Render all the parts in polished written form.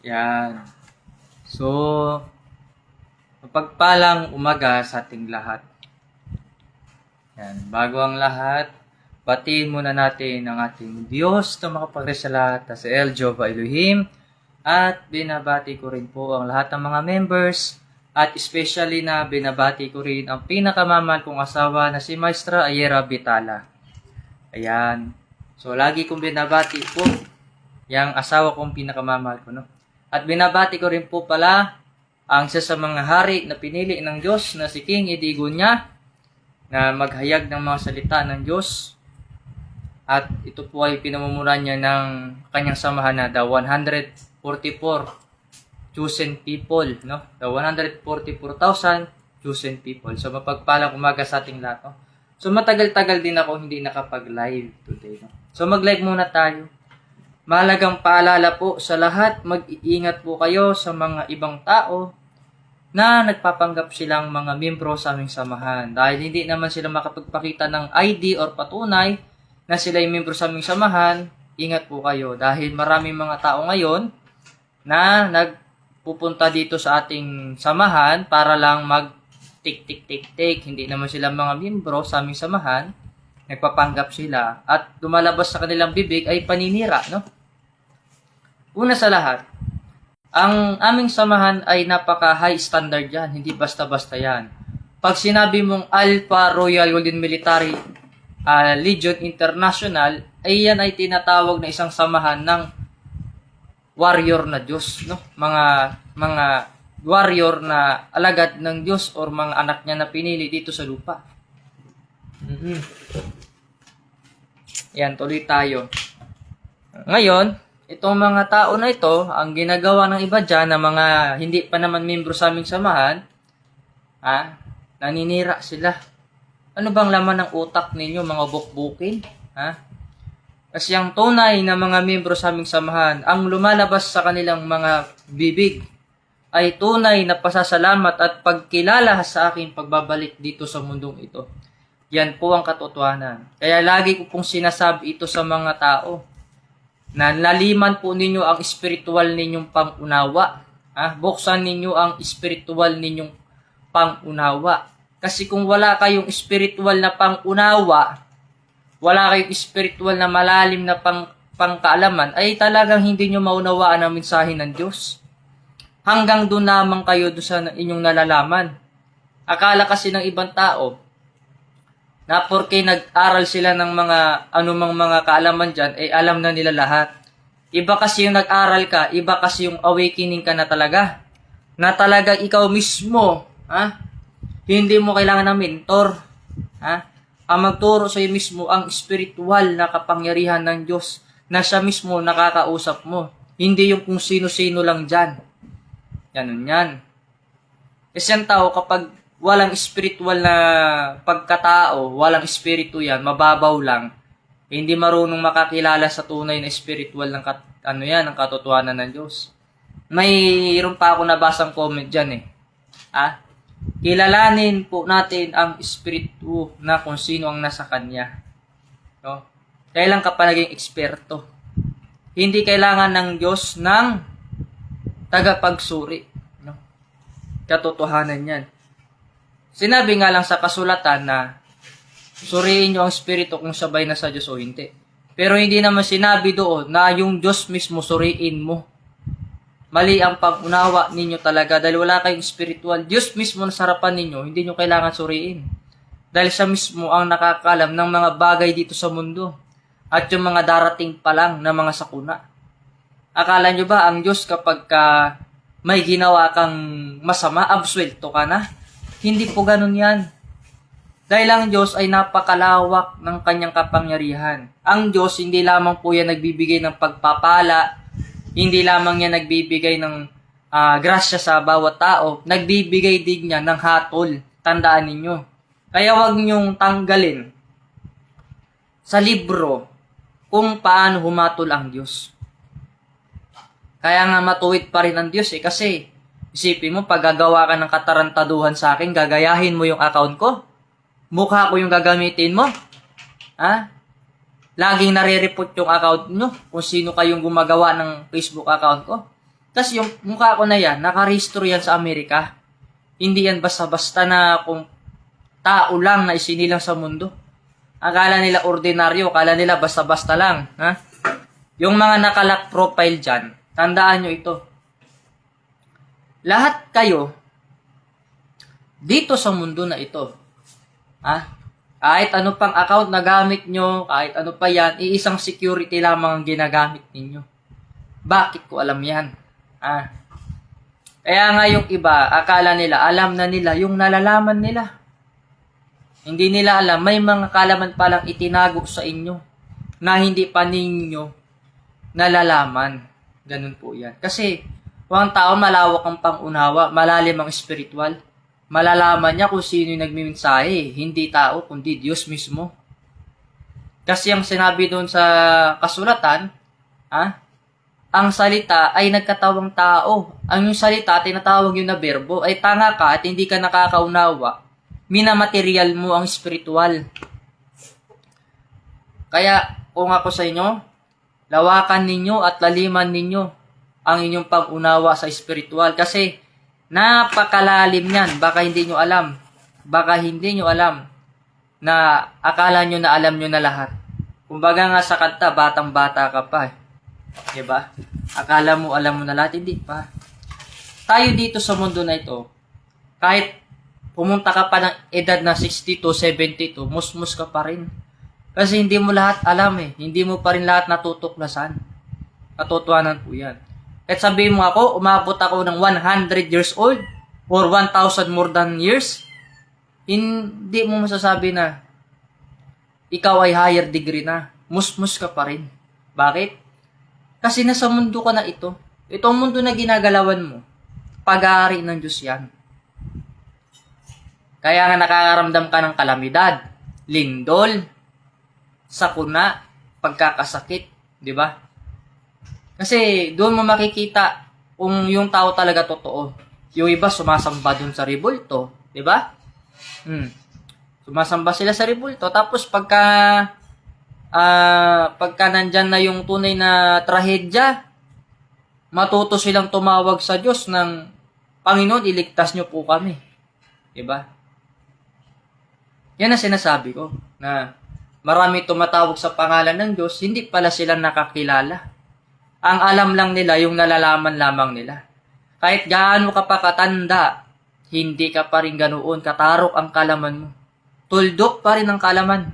Yan. So, mapagpalang umaga sa ating lahat. Yan. Bago ang lahat, batiin muna natin ang ating Diyos na makapagsala sa El Jehovah Elohim. At binabati ko rin po ang lahat ng mga members. At especially na binabati ko rin ang pinakamamahal kong asawa na si Maestra Ayera Vitala. Ayan. So, lagi kong binabati po yung asawa kong pinakamamahal ko, no? At binabati ko rin po pala ang isa sa mga hari na pinili ng Diyos na si King Idigunya na maghayag ng mga salita ng Diyos. At ito po ay pinamumulan niya ng kanyang samahan na the 144 chosen people, no? The 144,000 chosen people. So, mapagpalang umaga sa ating lahat, no? So, matagal-tagal din ako hindi nakapag-live today, no? So, mag-live muna tayo. Mahalagang paalala po sa lahat, mag-iingat po kayo sa mga ibang tao na nagpapanggap silang mga miyembro sa aming samahan. Dahil hindi naman sila makapagpakita ng ID or patunay na sila ay miyembro sa aming samahan, ingat po kayo. Dahil maraming mga tao ngayon na nagpupunta dito sa ating samahan para lang mag-tik-tik-tik-tik. Hindi naman sila mga miyembro sa aming samahan, nagpapanggap sila. At lumalabas sa kanilang bibig ay paninira, no? Una sa lahat, ang aming samahan ay napaka-high standard yan. Hindi basta-basta yan. Pag sinabi mong Alpha Royal Golden Military Legion International, ay yan ay tinatawag na isang samahan ng warrior na Diyos, no? Mga warrior na alagad ng Diyos or mga anak niya na pinili dito sa lupa. Yan, tuloy tayo. Ngayon, itong mga tao na ito, ang ginagawa ng iba dyan na mga hindi pa naman membro sa aming samahan, naninira sila. Ano bang laman ng utak ninyo, mga bukbukin? Kasi ang tunay na mga membro sa aming samahan, ang lumalabas sa kanilang mga bibig ay tunay na pasasalamat at pagkilala sa aking pagbabalik dito sa mundong ito. Yan po ang katotohanan. Kaya lagi ko pong sinasabi ito sa mga tao, na laliman po ninyo ang spiritual ninyong pangunawa. Buksan ninyo ang spiritual ninyong pangunawa. Kasi kung wala kayong spiritual na pangunawa, wala kayong spiritual na malalim na pangkaalaman, ay talagang hindi nyo maunawaan ang mensahe ng Diyos. Hanggang doon lamang kayo doon sa inyong nalalaman. Akala kasi ng ibang tao, na porke nag-aral sila ng mga anumang mga kaalaman dyan, alam na nila lahat. Iba kasi yung nag-aral ka, iba kasi yung awakening ka na talaga. Na talaga ikaw mismo, hindi mo kailangan ng mentor. Ang magturo sa iyo mismo ang spiritual na kapangyarihan ng Diyos na siya mismo nakakausap mo. Hindi yung kung sino-sino lang dyan. Ganun yan. Kasi ang tao kapag walang spiritual na pagkatao, walang espiritu yan, mababaw lang, hindi marunong makakilala sa tunay na spiritual ng ng katotohanan ng Diyos. Mayroon pa ako nabasang comment dyan kilalanin po natin ang espiritu na kung sino ang nasa kanya. No? Kailan ka pa naging eksperto? Hindi kailangan ng Diyos ng tagapagsuri. No? Katotohanan yan. Sinabi nga lang sa kasulatan na suriin nyo ang spirito kung sabay na sa Diyos o hindi. Pero hindi naman sinabi doon na yung Diyos mismo suriin mo. Mali ang pag-unawa ninyo talaga dahil wala kayong spiritual. Diyos mismo na sarapan ninyo, hindi nyo kailangan suriin. Dahil siya mismo ang nakakalam ng mga bagay dito sa mundo at yung mga darating pa lang na mga sakuna. Akala nyo ba ang Diyos kapag may ginawa kang masama, absuelto ka na? Hindi po ganun yan. Dahil ang Diyos ay napakalawak ng kanyang kapangyarihan. Ang Diyos hindi lamang po yan nagbibigay ng pagpapala, hindi lamang yan nagbibigay ng grasya sa bawat tao, nagbibigay din niya ng hatol. Tandaan ninyo. Kaya wag niyong tanggalin sa libro kung paano humatol ang Diyos. Kaya nga matuwid pa rin ang Diyos kasi isipin mo, pag gagawa ka ng katarantaduhan sa akin, gagayahin mo yung account ko? Mukha ko yung gagamitin mo? Laging nare-report yung account nyo kung sino kayong gumagawa ng Facebook account ko. Tapos yung mukha ko na yan, nakarehistro yan sa Amerika. Hindi yan basta-basta na kung tao lang na isinilang sa mundo. Akala nila ordinaryo, akala nila basta-basta lang. Ha? Yung mga nakalock profile dyan, tandaan nyo ito. Lahat kayo, dito sa mundo na ito, ha? Kahit ano pang account na gamit nyo, kahit ano pa yan, iisang security lamang ang ginagamit ninyo. Bakit ko alam yan? Ah. Kaya nga yung iba, akala nila, alam na nila yung nalalaman nila. Hindi nila alam, may mga kalaman palang itinago sa inyo na hindi pa ninyo nalalaman. Ganun po yan. Kasi, ang tao malawak ang pangunawa, malalim ang spiritual. Malalaman niya kung sino yung nagmimensahe. Hindi tao, kundi Diyos mismo. Kasi ang sinabi doon sa kasulatan, ang salita ay nagkatawang tao. Ang yung salita, tinatawag yun na berbo, ay tanga ka at hindi ka nakakaunawa. Minamaterial mo ang spiritual. Kaya, kung ako sa inyo, lawakan ninyo at laliman ninyo ang inyong pag-unawa sa spiritual. Kasi, napakalalim yan. Baka hindi nyo alam. Baka hindi nyo alam na akala nyo na alam nyo na lahat. Kumbaga nga sa kanta, batang-bata ka pa. Diba? Akala mo alam mo na lahat. Hindi pa. Tayo dito sa mundo na ito, kahit pumunta ka pa ng edad na 62, 72, musmus ka pa rin. Kasi hindi mo lahat alam eh. Hindi mo pa rin lahat natutuklasan. Katotohanan po yan. Kahit sabihin mo ako, umabot ako ng 100 years old or 1,000 more than years, hindi mo masasabi na ikaw ay higher degree na. Musmus ka pa rin. Bakit? Kasi nasa mundo ka na ito. Itong mundo na ginagalawan mo, pag-aari ng Diyos yan. Kaya nga nakakaramdam ka ng kalamidad, lindol, sakuna, pagkakasakit, di ba? Kasi doon mo makikita kung yung tao talaga totoo. Yung iba sumasamba doon sa rebulto, di ba? Sumasamba sila sa rebulto. Tapos pagka nandyan na yung tunay na trahedya, matuto silang tumawag sa Diyos ng Panginoon, iligtas niyo po kami. di ba? Yan ang sinasabi ko, na marami tumatawag sa pangalan ng Diyos, hindi pala sila nakakilala. Ang alam lang nila, yung nalalaman lamang nila. Kahit gaano ka pa katanda, hindi ka pa rin ganoon, katarok ang kalaman mo. Tuldok pa rin ang kalaman.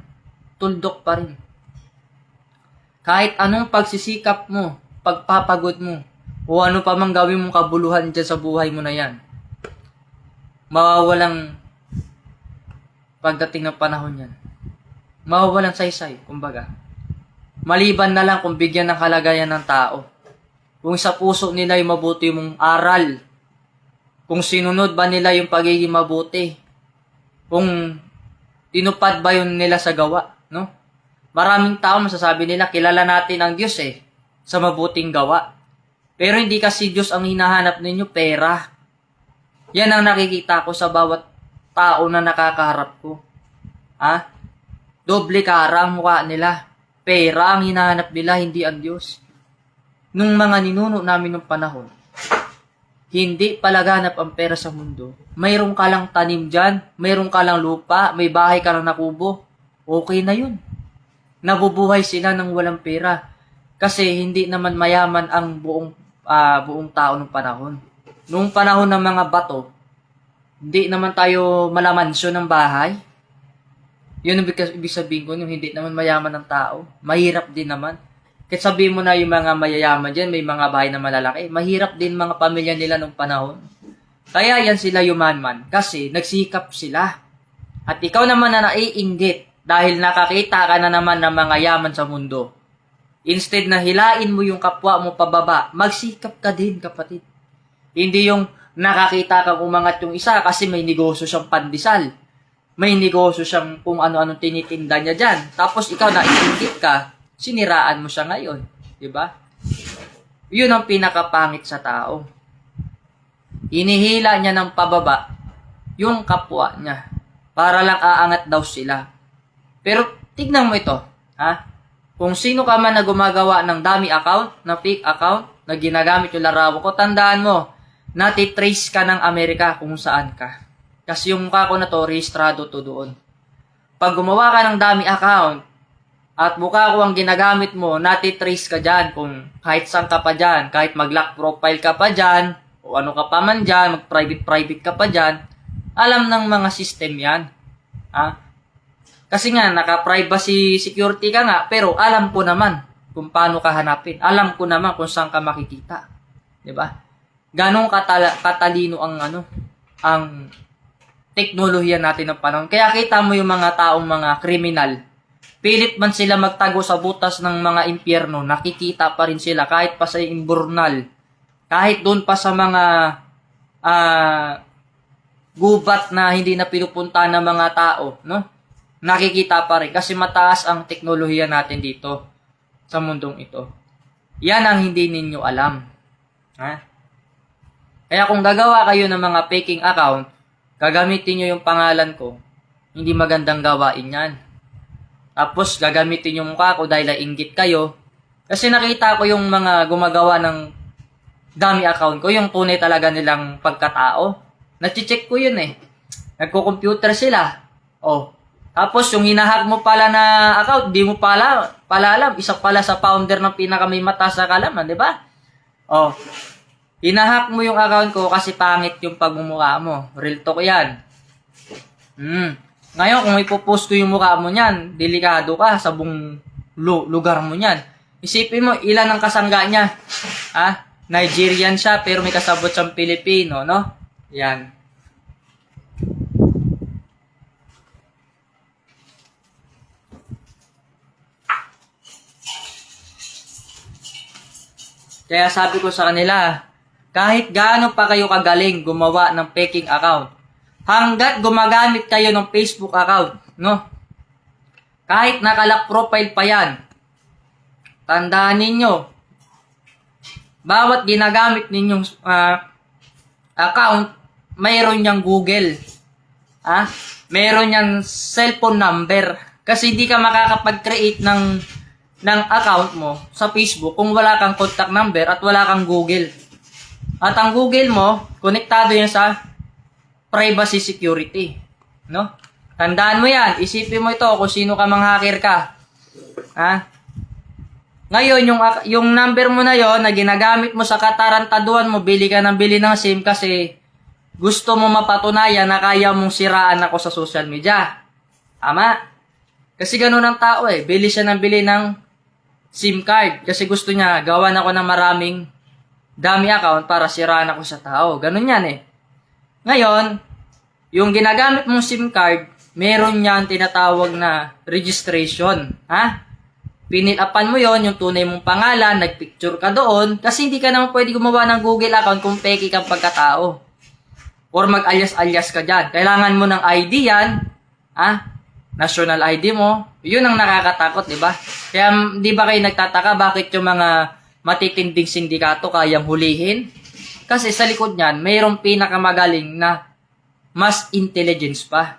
Tuldok pa rin. Kahit anong pagsisikap mo, pagpapagod mo, o ano pa mang gawin mong kabuluhan dyan sa buhay mo na yan, mawawalang pagdating ng panahon yan. Mawawalang saysay, kumbaga. Maliban na lang kung bigyan ng kalagayan ng tao. Kung sa puso nila yung mabuti mong aral, kung sinunod ba nila yung pagiging mabuti, kung tinupad ba yun nila sa gawa, no? Maraming tao masasabi nila, kilala natin ang Diyos sa mabuting gawa. Pero hindi kasi Diyos ang hinahanap ninyo, pera. Yan ang nakikita ko sa bawat tao na nakakaharap ko. Doble kara ang mukha nila. Pera ang hinahanap nila, hindi ang Diyos. Nung mga ninuno namin ng panahon, hindi palaganap ang pera sa mundo. Mayroon ka lang tanim dyan, mayroon ka lang lupa, may bahay ka lang nakubo. Okay na yun. Nabubuhay sila ng walang pera. Kasi hindi naman mayaman ang buong tao ng panahon. Noong panahon ng mga bato, hindi naman tayo malamansyon ng bahay. Yun ang ibig sabihin ko, yung hindi naman mayaman ng tao. Mahirap din naman. Kahit sabihin mo na yung mga mayayaman dyan, may mga bahay na malalaki, mahirap din mga pamilya nila nung panahon. Kaya yan sila yumanman, kasi nagsikap sila. At ikaw naman na naiinggit, dahil nakakita ka na naman ng mga yaman sa mundo. Instead na hilain mo yung kapwa mo pababa, magsikap ka din, kapatid. Hindi yung nakakita kang umangat yung isa kasi may negosyo siyang pandesal. May negosyo siyang kung ano-anong tinitinda niya dyan. Tapos ikaw naiinggit ka, siniraan mo siya ngayon. Diba? Yun ang pinakapangit sa tao. Inihila niya ng pababa yung kapwa niya para lang aangat daw sila. Pero tignan mo ito. Kung sino ka man na gumagawa ng dummy account, na fake account, na ginagamit yung larawan ko, tandaan mo, natitrace ka ng Amerika kung saan ka. Kasi yung mukha ko na to, rehistrado to doon. Pag gumawa ka ng dami account, at mukha ko ang ginagamit mo, natitrace ka dyan kung kahit saan ka pa dyan, kahit mag-lock profile ka pa dyan, o ano ka pa man dyan, mag-private ka pa dyan, alam ng mga system yan. Ha? Kasi nga, naka-privacy security ka nga, pero alam ko naman kung paano ka hanapin. Alam ko naman kung saan ka makikita. 'Di ba? Ganong katalino ang teknolohiya natin ng panahon. Kaya kita mo yung mga taong mga kriminal. Pilit man sila magtago sa butas ng mga impyerno, nakikita pa rin sila kahit pa sa imburnal. Kahit doon pa sa mga gubat na hindi na pinupunta ng mga tao, no? Nakikita pa rin kasi mataas ang teknolohiya natin dito sa mundong ito. Yan ang hindi ninyo alam. Ha? Kaya kung gagawa kayo ng mga faking account, gagamitin nyo yung pangalan ko, hindi magandang gawain yan. Tapos gagamitin yung mukha ko dahil nainggit kayo. Kasi nakita ko yung mga gumagawa ng dami account ko, yung tunay talaga nilang pagkatao. Nachi-check ko yun eh. Nagko-computer sila. Oh. Tapos yung hinahack mo pala na account, di mo pala alam. Isa pala sa founder ng pinakamay mataas na kalaman, di ba? Oh. Hinahack mo yung account ko kasi pangit yung pagmumukha mo. Real talk yan. Ngayon, kung ipopost ko yung mukha mo niyan, delikado ka sa buong lugar mo niyan. Isipin mo, ilan ang kasangga niya? Ha? Nigerian siya, pero may kasabot siyang Pilipino, no? Yan. Kaya sabi ko sa kanila, kahit gaano pa kayo kagaling gumawa ng faking account, hanggat gumagamit kayo ng Facebook account, no? Kahit nakalock profile pa yan, tandaan ninyo, bawat ginagamit ninyong account, mayroon niyang Google. Mayroon niyang cellphone number. Kasi hindi ka makakapag-create ng account mo sa Facebook kung wala kang contact number at wala kang Google. At ang Google mo, konektado yan sa privacy security. No? Tandaan mo yan. Isipin mo ito kung sino ka mang hacker ka. Ngayon, yung number mo na yon na ginagamit mo sa katarantaduhan mo, bili ka ng SIM kasi gusto mo mapatunayan na kaya mong siraan ako sa social media. Tama? Kasi ganun ang tao eh. Bili siya ng SIM card kasi gusto niya gawan ako ng maraming dami account para siraan ako sa tao. Ganun yan eh. Ngayon, yung ginagamit mong SIM card, meron yan tinatawag na registration. Pinilapan mo yon yung tunay mong pangalan, nagpicture ka doon, kasi hindi ka naman pwede gumawa ng Google account kung peke kang pagkatao. Or mag-alias-alias ka dyan. Kailangan mo ng ID yan, national ID mo, yun ang nakakatakot, di ba? Kaya di ba kayo nagtataka bakit yung mga matitinding sindikato kayang hulihin? Kasi sa likod niyan, mayroong pinakamagaling na mas intelligence pa.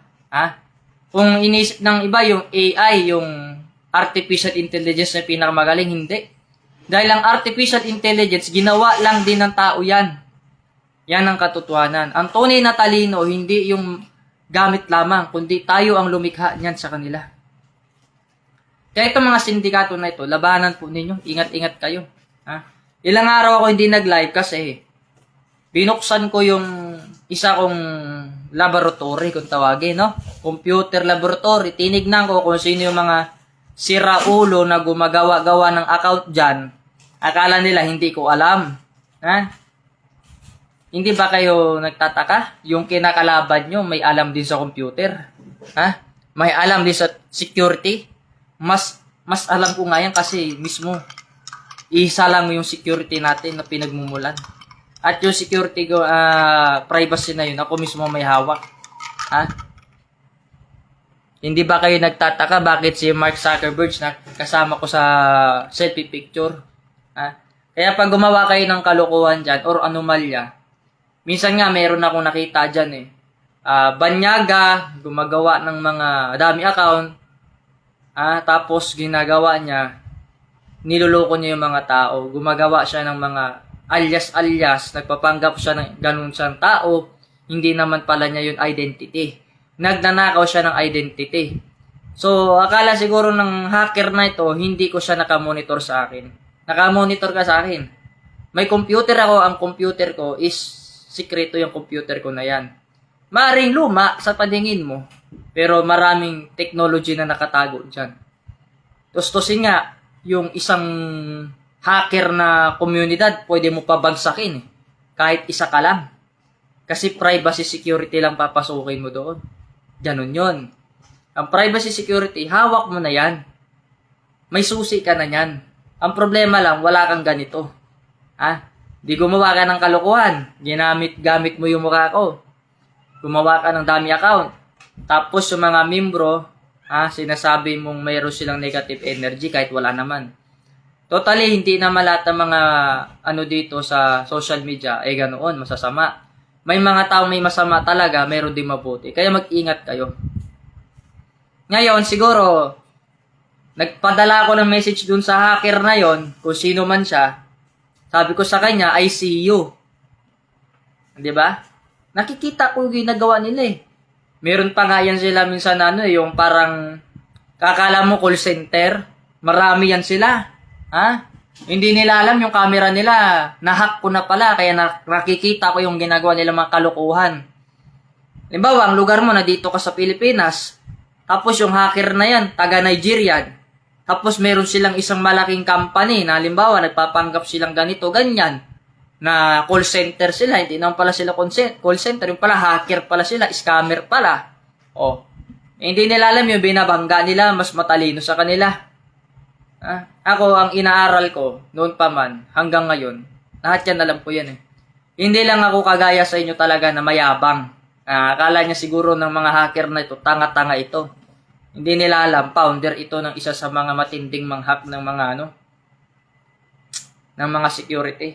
Kung inisip ng iba yung AI, yung artificial intelligence na pinakamagaling, hindi. Dahil ang artificial intelligence, ginawa lang din ng tao yan. Yan ang katotohanan. Ang tunay na talino, hindi yung gamit lamang, kundi tayo ang lumikha niyan sa kanila. Kaya itong mga sindikato na ito, labanan po ninyo. Ingat-ingat kayo. Ilang araw ako hindi nag-live kasi binuksan ko yung isa kong laboratory, kung tawagin, no? Computer laboratory. Tinignan ko kung sino yung mga siraulo na gumagawa-gawa ng account dyan. Akala nila hindi ko alam. Hindi ba kayo nagtataka? Yung kinakalaban nyo, may alam din sa computer. May alam din sa security. Mas alam ko nga yan kasi mismo isa lang yung security natin na pinagmumulan. At yung security privacy na yun, ako mismo may hawak. Hindi ba kayo nagtataka bakit si Mark Zuckerberg na kasama ko sa selfie picture? Kaya pag gumawa kayo ng kalokohan dyan or anomalya, minsan nga meron akong nakita dyan banyaga, gumagawa ng mga dami account, tapos ginagawa niya, niloloko niya yung mga tao. Gumagawa siya ng mga alias-alias, nagpapanggap siya ng ganun siyang tao, hindi naman pala niya yung identity. Nagnanakaw siya ng identity. So, akala siguro ng hacker na ito, hindi ko siya nakamonitor sa akin. Nakamonitor ka sa akin. May computer ako, ang computer ko is sikreto yung computer ko na yan. Maaring luma sa paningin mo, pero maraming technology na nakatago dyan. Tustusin nga, yung isang hacker na komunidad, pwede mo pabagsakin eh. Kahit isa ka lang. Kasi privacy security lang papasukin mo doon. Ganun yun. Ang privacy security, hawak mo na yan. May susi ka na yan. Ang problema lang, wala kang ganito. Di gumawa ka ng kalokohan. Gamit mo yung mukha ko. Gumawa ka ng dami account. Tapos yung mga membro, sinasabi mong mayroon silang negative energy kahit wala naman. Totally, hindi naman lahat ng mga dito sa social media ay ganoon, masasama. May mga tao may masama talaga, mayroon din mabuti. Kaya mag-ingat kayo. Ngayon, siguro, nagpadala ako ng message dun sa hacker na yon, kung sino man siya. Sabi ko sa kanya, I see you. Di ba? Nakikita ko yung ginagawa nila eh. Meron pa nga yan sila minsan yung parang kakala mo call center. Marami yan sila. Hindi nila alam yung camera nila. Nahack ko na pala, kaya nakikita ko yung ginagawa nila mga kalukuhan. Halimbawa, ang lugar mo na dito ka sa Pilipinas. Tapos yung hacker na yan, taga Nigerian. Tapos meron silang isang malaking company na halimbawa nagpapanggap silang ganito, ganyan. Na call center sila, hindi naman pala sila call center, yung pala hacker pala sila, scammer pala. Hindi nila alam yung binabangga nila, mas matalino sa kanila. Ako, ang inaaral ko, noon pa man, hanggang ngayon, lahat yan alam ko yan eh. Hindi lang ako kagaya sa inyo talaga na mayabang. Akala niya siguro ng mga hacker na ito, tanga-tanga ito. Hindi nila alam, founder ito ng isa sa mga matinding manghack ng mga ng mga security.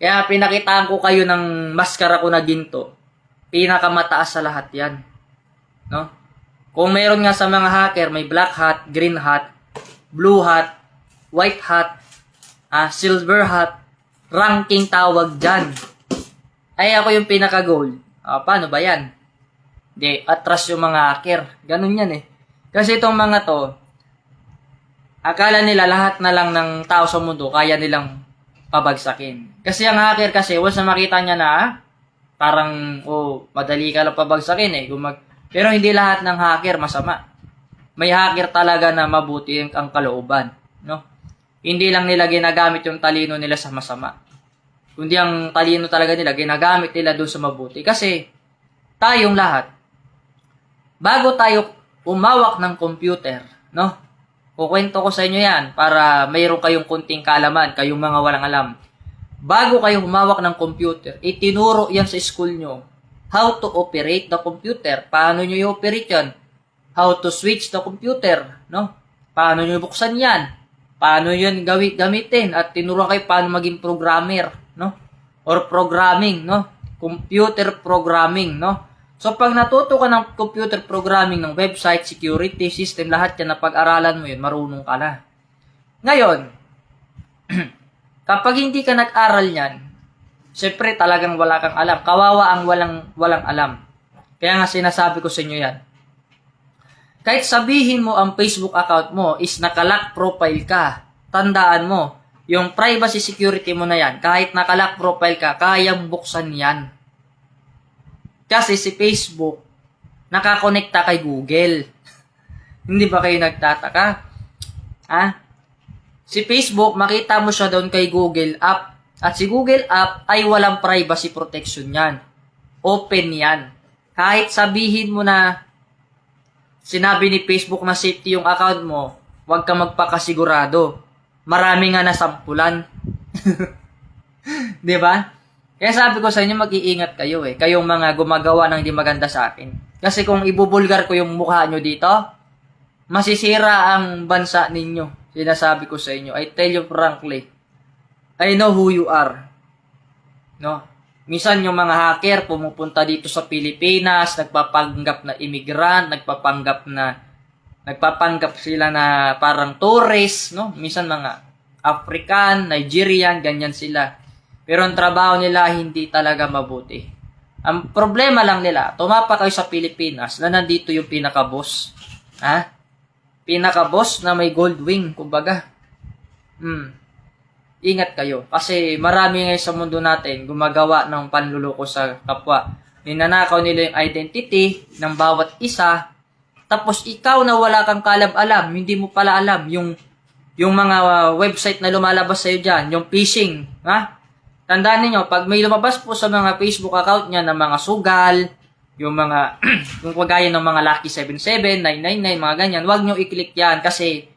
Kaya pinakitaan ko kayo ng maskara ko na ginto. Pinakamataas sa lahat yan. No? Kung mayroon nga sa mga hacker, may black hat, green hat, blue hat, white hat, silver hat, ranking tawag dyan. Ay ako yung pinaka-gold. Paano ba yan? Hindi, atras yung mga hacker. Ganun yan eh. Kasi itong mga to, akala nila lahat na lang ng tao sa mundo kaya nilang pabagsakin. Kasi ang hacker kasi, once na makita niya na, parang, madali ka lang pabagsakin eh. Pero hindi lahat ng hacker masama. May hacker talaga na mabuti ang kalooban. No? Hindi lang nila ginagamit yung talino nila sa masama. Kundi ang talino talaga nila, ginagamit nila doon sa mabuti. Kasi, tayong lahat, bago tayo umawak ng computer, no? Kukwento ko sa inyo yan para mayroon kayong kunting kaalaman, kayong mga walang alam. Bago kayo humawak ng computer, itinuro yan sa school nyo. How to operate the computer. Paano nyo i-operate yan? How to switch the computer, no? Paano nyo buksan yan? Paano yan gamitin? At tinuro kayo paano maging programmer, no? Or programming, no? Computer programming, no? So, pag natuto ka ng computer programming, ng website, security, system, lahat yan na pag-aralan mo yun, marunong ka na. Ngayon, kapag hindi ka nag-aral yan, syempre talagang wala kang alam. Kawawa ang walang alam. Kaya nga sinasabi ko sa inyo yan. Kahit sabihin mo ang Facebook account mo is nakalock profile ka, tandaan mo, yung privacy security mo na yan, kahit nakalock profile ka, kayang buksan yan. Kasi si Facebook, nakakonekta kay Google. Hindi ba kayo nagtataka? Si Facebook, makita mo siya doon kay Google App. At si Google App ay walang privacy protection yan. Open yan. Kahit sabihin mo na sinabi ni Facebook na safety yung account mo, huwag ka magpakasigurado. Marami nga nasampulan. Di ba? Kaya sabi ko sa inyo, mag-iingat kayo eh. Kayong mga gumagawa ng hindi maganda sa akin. Kasi kung ibubulgar ko yung mukha nyo dito, masisira ang bansa ninyo. Sinasabi ko sa inyo. I tell you frankly, I know who you are. No? Minsan yung mga hacker pumupunta dito sa Pilipinas, nagpapanggap na immigrant, nagpapanggap sila na parang tourist, no? Minsan mga African, Nigerian, ganyan sila. Pero ang trabaho nila hindi talaga mabuti. Ang problema lang nila, tumapa kayo sa Pilipinas na nandito yung pinaka-boss. Ha? Pinaka-boss na may gold wing, kumbaga. Ingat kayo. Kasi marami ngayon sa mundo natin gumagawa ng panluloko sa kapwa. Ninanakaw nila yung identity ng bawat isa. Tapos ikaw na wala kang kalab-alam, hindi mo pala alam yung mga website na lumalabas sa'yo dyan, yung phishing. Ha? Tandaan niyo, pag may lumabas po sa mga Facebook account niya ng mga sugal, yung mga, yung kagaya ng mga Lucky 77, 999, mga ganyan, huwag nyo i-click yan kasi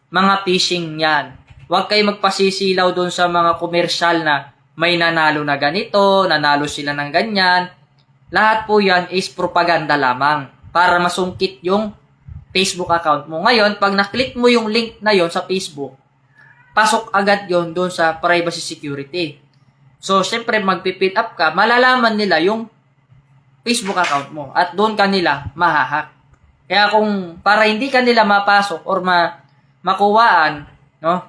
mga phishing yan. Huwag kayo magpasisilaw doon sa mga komersyal na may nanalo na ganito, nanalo sila ng ganyan. Lahat po yan is propaganda lamang para masungkit yung Facebook account mo. Ngayon, pag na-click mo yung link na yon sa Facebook, pasok agad yon doon sa privacy security. So, syempre, magpipin up ka, malalaman nila yung Facebook account mo at doon ka nila mahahack. Kaya kung para hindi ka nila mapasok or makuwaan, no?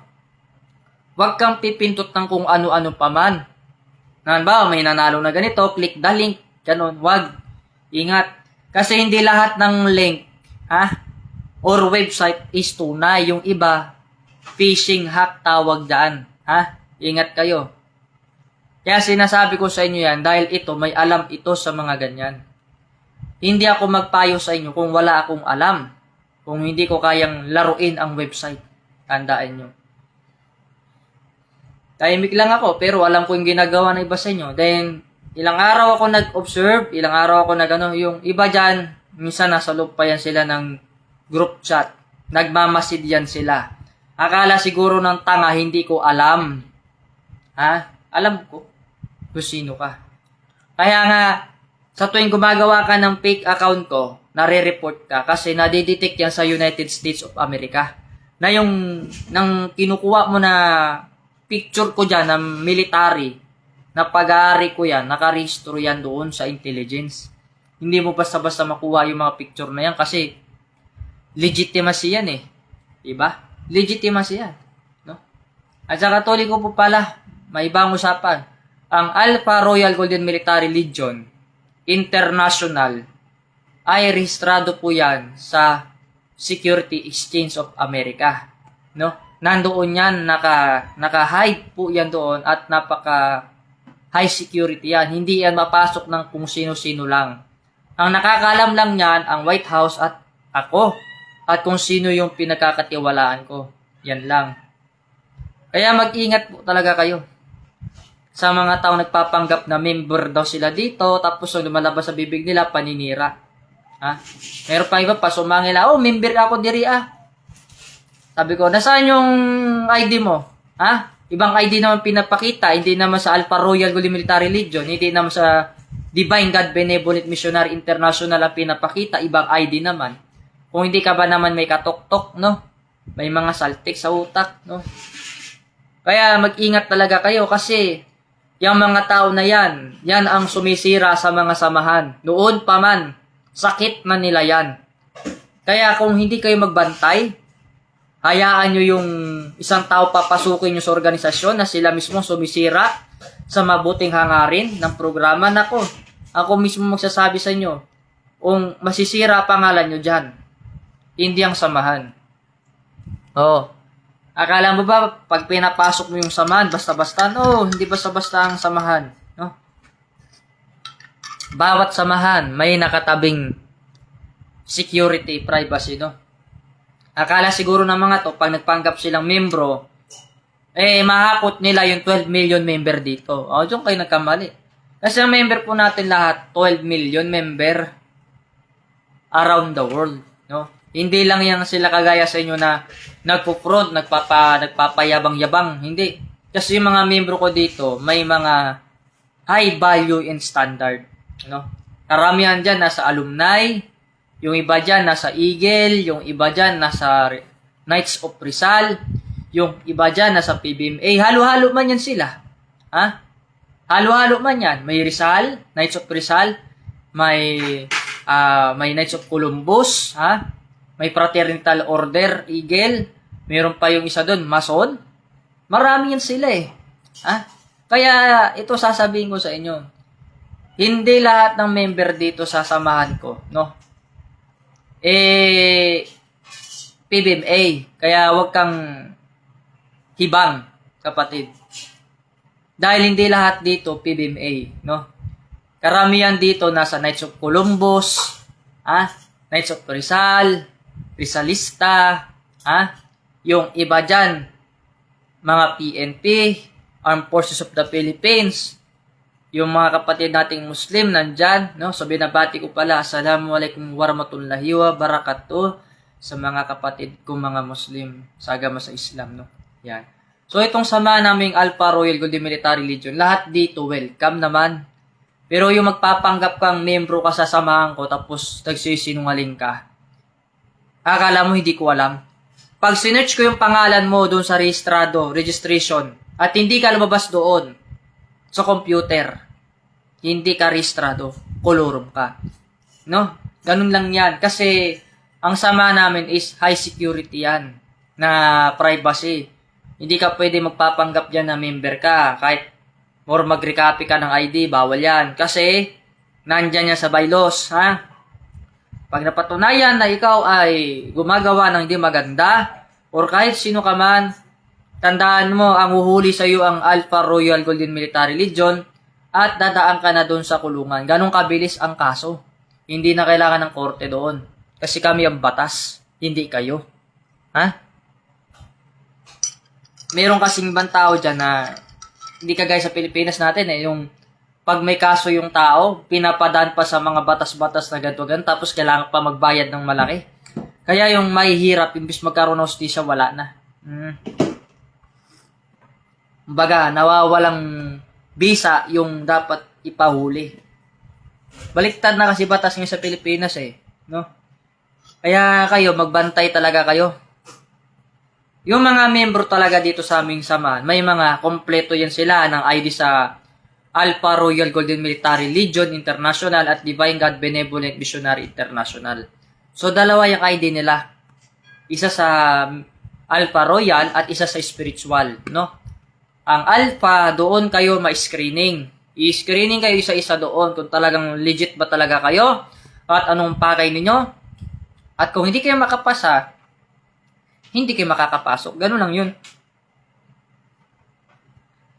Huwag kang pipintot ng kung ano-ano pa man. Ba, may nanalo na ganito, click the link, ganun. Huwag. Ingat. Kasi hindi lahat ng link, or website is tunay. Yung iba, phishing hack tawag dyan. Ingat kayo. Kaya sinasabi ko sa inyo yan dahil ito, may alam ito sa mga ganyan. Hindi ako magpayo sa inyo kung wala akong alam. Kung hindi ko kayang laruin ang website. Tandaan nyo. Tahimik lang ako pero alam ko yung ginagawa ng iba sa inyo. Then, ilang araw ako nag-observe, ilang araw ako yung iba dyan, minsan nasa loob pa yan sila ng group chat. Nagmamasid yan sila. Akala siguro ng tanga, hindi ko alam. Alam ko kung sino ka. Kaya nga, sa tuwing gumagawa ka ng fake account ko, nare-report ka kasi nadidetect yan sa United States of America. Na yung nang kinukuha mo na picture ko dyan ng military, na pag-aari ko yan, nakarehistro yan doon sa intelligence. Hindi mo basta-basta makuha yung mga picture na yan kasi legitimacy yan Diba? Legitimacy yan. No? At saka tuloy ko po pala, may ibang usapan. Ang Alpha Royal Golden Military Legion International ay rehistrado po yan sa Security Exchange of America. No? Nandoon yan, naka-hide po yan doon at napaka high security yan. Hindi yan mapasok ng kung sino-sino lang. Ang nakakalam lang yan, ang White House at ako. At kung sino yung pinagkakatiwalaan ko. Yan lang. Kaya mag-ingat po talaga kayo. Sa mga tao nagpapanggap na member daw sila dito, tapos yung lumalabas sa bibig nila, paninira. Meron pa iba pa, sumangila, member ako diri Sabi ko, nasaan yung ID mo? Ibang ID naman pinapakita, hindi naman sa Alpha Royal Golden Military Legion, hindi naman sa Divine God Benevolent Missionary International ang pinapakita, ibang ID naman. Kung hindi ka ba naman may katok-tok, no? May mga saltik sa utak, no? Kaya mag-ingat talaga kayo kasi yung mga tao na yan ang sumisira sa mga samahan. Noon pa man, sakit na nila yan. Kaya kung hindi kayo magbantay, hayaan nyo yung isang tao papasukin nyo sa organisasyon na sila mismo sumisira sa mabuting hangarin ng programa. Ako mismo magsasabi sa inyo, kung masisira pangalan nyo dyan, hindi ang samahan. Akala mo ba, pag pinapasok mo yung samahan, basta-basta? No, hindi basta-basta ang samahan. No? Bawat samahan, may nakatabing security, privacy, no? Akala siguro ng mga to, pag nagpanggap silang membro, mahakot nila yung 12 million member dito. Diyan kayo nagkamali. Kasi ang member po natin lahat, 12 million member around the world. No? Hindi lang yan sila kagaya sa inyo na nagpo-front, nagpapayabang-yabang. Hindi. Kasi yung mga membro ko dito, may mga high value and standard. No? Karamihan dyan nasa alumni, yung iba dyan nasa Eagle, yung iba dyan nasa Knights of Rizal, yung iba dyan nasa PBMA. Halo-halo man yan sila. Halo-halo man yan. May Rizal, Knights of Rizal, may Knights of Columbus, May Fraternal Order, Eagle. Meron pa yung isa doon, Mason. Marami yan sila eh. Ha? Kaya ito sasabihin ko sa inyo. Hindi lahat ng member dito sasamahan ko, no? PBMA. Kaya wag kang hibang, kapatid. Dahil hindi lahat dito PBMA, no? Karamihan dito nasa Knights of Columbus, Knights of Rizal, Rizalista, yung iba dyan, mga PNP, Armed Forces of the Philippines, yung mga kapatid nating Muslim nandyan, no? So binabati ko pala, Assalamualaikum warahmatullahi wabarakatuh sa mga kapatid ko mga Muslim, sagama sa Islam, no? Yan. So itong sama naming Alpha Royal Golden Military Legion, lahat dito welcome naman. Pero yung magpapanggap kang membro ka sa samahan ko tapos nagsisinungaling ka, akala mo hindi ko alam. Pag sinearch ko yung pangalan mo doon sa registration, at hindi ka lumabas doon sa computer, hindi ka rehistrado, kolorum ka. No? Ganun lang yan. Kasi ang sama namin is high security yan na privacy. Hindi ka pwede magpapanggap dyan na member ka. Kahit or mag-recopy ka ng ID, bawal yan. Kasi nandyan yan sa bylaws. Pag napatunayan na ikaw ay gumagawa ng hindi maganda, or kahit sino ka man, tandaan mo, ang uhuli sa iyo ang Alpha Royal Golden Military Legion at dadaan ka na doon sa kulungan. Ganong kabilis ang kaso. Hindi na kailangan ng korte doon. Kasi kami ang batas, hindi kayo. Meron kasing ibang tao dyan na hindi kagaya sa Pilipinas natin yung pag may kaso yung tao, pinapadaan pa sa mga batas-batas na ganito, tapos kailangan pa magbayad ng malaki. Kaya yung mahihirap, imbis magkaroon ng hostisya, wala na. Baga, nawawalang bisa yung dapat ipahuli. Baliktad na kasi batas ngayon sa Pilipinas no? Kaya kayo, magbantay talaga kayo. Yung mga membro talaga dito sa aming samahan, may mga kompleto yan sila ng ID sa Alpha Royal Golden Military Legion International at Divine God Benevolent Missionary International. So, dalawa yung ID nila. Isa sa Alpha Royal at isa sa Spiritual, no? Ang Alpha, doon kayo ma-screening. I-screening kayo isa-isa doon kung talagang legit ba talaga kayo at anong pakay ninyo. At kung hindi kayo makapasa, hindi kayo makakapasok. Ganun lang yun.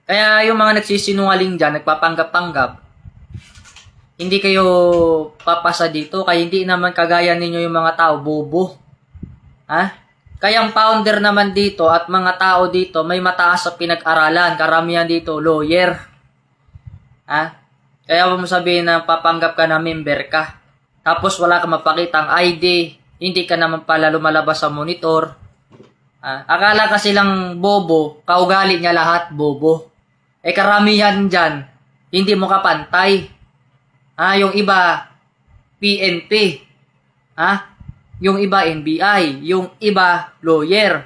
Kaya yung mga nagsisinungaling dyan, nagpapanggap-panggap, hindi kayo papasa dito. Kaya hindi naman kagaya ninyo yung mga tao, bobo. Kaya ang founder naman dito at mga tao dito, may mataas sa pinag-aralan. Karamihan dito, lawyer. Kaya mo sabihin na papanggap ka na member ka. Tapos wala ka mapakita ang ID. Hindi ka naman pala lumalabas sa monitor. Akala kasi lang bobo, kaugali niya lahat bobo. Karamihan dyan, hindi mo kapantay. Yung iba, PNP. Yung iba, NBI. Yung iba, lawyer.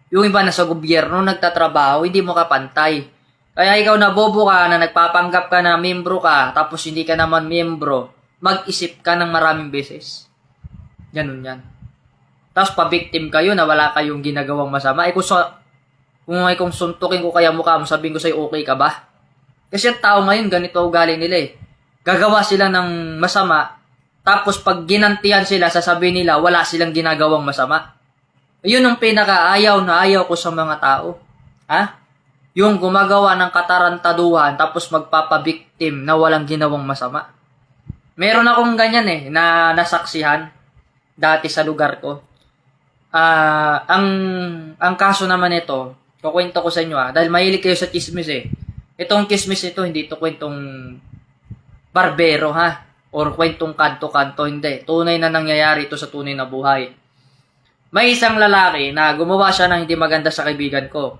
Yung iba nasa gobyerno, nagtatrabaho, hindi mo kapantay. Kaya ikaw na bobo ka, na nagpapanggap ka na membro ka, tapos hindi ka naman membro, mag-isip ka ng maraming beses. Ganun yan. Tapos pa-victim kayo na wala kayong ginagawang masama. Kung suntukin ko kaya mukha mo, sabihin ko sa'yo, okay ka ba? Kasi ang tao ngayon, ganito ugali nila Gagawa sila ng masama, tapos pag ginantihan sila, sasabihin nila, wala silang ginagawang masama. Yun ang pinaka-ayaw na ayaw ko sa mga tao. Yung gumagawa ng katarantaduhan, tapos magpapabiktim na walang ginawang masama. Meron akong ganyan na nasaksihan dati sa lugar ko. Ang kaso naman ito, kukwento ko sa inyo dahil mahilig kayo sa chismis Itong chismis ito, hindi ito kwentong barbero or kwentong kanto-kanto, hindi. Tunay na nangyayari ito sa tunay na buhay. May isang lalaki na gumawa siya ng hindi maganda sa kaibigan ko.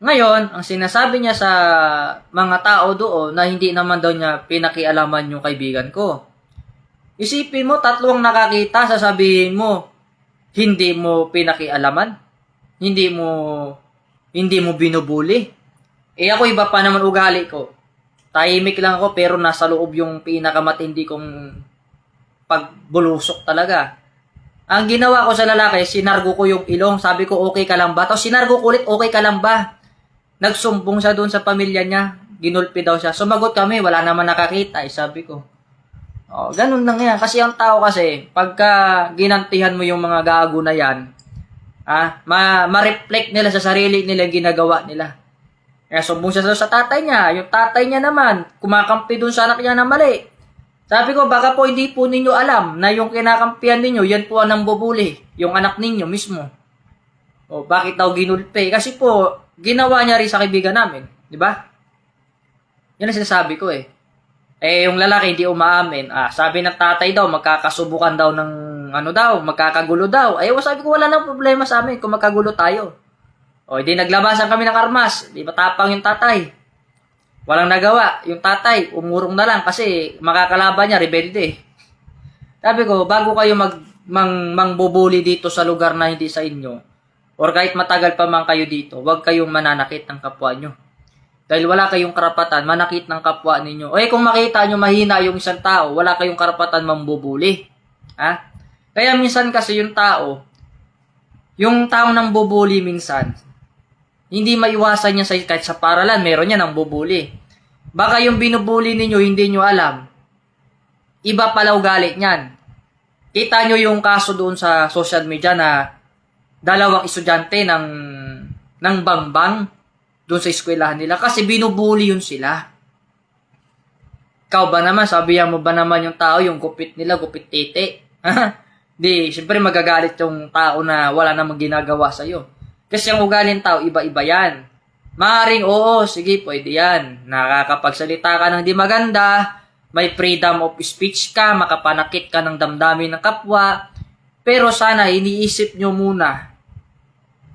Ngayon, ang sinasabi niya sa mga tao doon na hindi naman daw niya pinakialaman yung kaibigan ko. Isipin mo, 3 ang nakakita, sasabihin mo, hindi mo pinakialaman, hindi mo binubuli. Ako iba pa naman ugali ko. Tahimik lang ako pero nasa loob yung pinakamatindi kong pagbulusok talaga. Ang ginawa ko sa lalaki, sinargo ko yung ilong. Sabi ko, okay ka lang ba? Tapos sinargo ko ulit, okay ka lang ba? Nagsumbong siya doon sa pamilya niya. Ginulpi daw siya. Sumagot kami, wala naman nakakita. Sabi ko, oh, ganun lang yan. Kasi ang tao kasi, pagka ginantihan mo yung mga gago na yan, ma-reflect nila sa sarili nila yung ginagawa nila. Kaya sumbong siya sa tatay niya. Yung tatay niya naman, kumakampi dun sa anak niya na mali. Sabi ko, baka po hindi po ninyo alam na yung kinakampihan ninyo, yan po ang nambubuli. Yung anak ninyo mismo. O, bakit daw ginulpe? Kasi po, ginawa niya rin sa kaibigan namin. Di ba? Yan ang sinasabi ko eh. Yung lalaki hindi umaamin. Sabi ng tatay daw, magkakasubukan daw ng magkakagulo daw. Sabi ko, wala nang problema sa amin kung magkagulo tayo. Hindi naglabasan kami ng armas. Di matapang yung tatay. Walang nagawa. Yung tatay, umurong na lang kasi makakalaban niya, rebelde. Sabi ko, bago kayo mangbubuli dito sa lugar na hindi sa inyo, or kahit matagal pa man kayo dito, huwag kayong mananakit ng kapwa nyo. Dahil wala kayong karapatan, manakit ng kapwa ninyo. Kung makita nyo mahina yung isang tao, wala kayong karapatan mambubuli. Kaya minsan kasi yung taong nang bubuli minsan, hindi maiwasan niya kahit sa paralan, meron niya nang bubuli. Baka yung binubuli ninyo, hindi nyo alam. Iba pala ugali niyan. Kita nyo yung kaso doon sa social media na dalawang estudyante ng bangbang doon sa eskwelahan nila kasi binubuli yun sila. Ikaw ba naman, sabihan mo ba naman yung tao, yung gupit nila, gupit tete? Di, siyempre magagalit yung tao na wala namang ginagawa sa'yo. Kasi ang ugaling tao, iba-iba yan. Maaring, oo, sige, pwede yan. Nakakapagsalita ka ng di maganda, may freedom of speech ka, makapanakit ka ng damdamin ng kapwa, pero sana iniisip nyo muna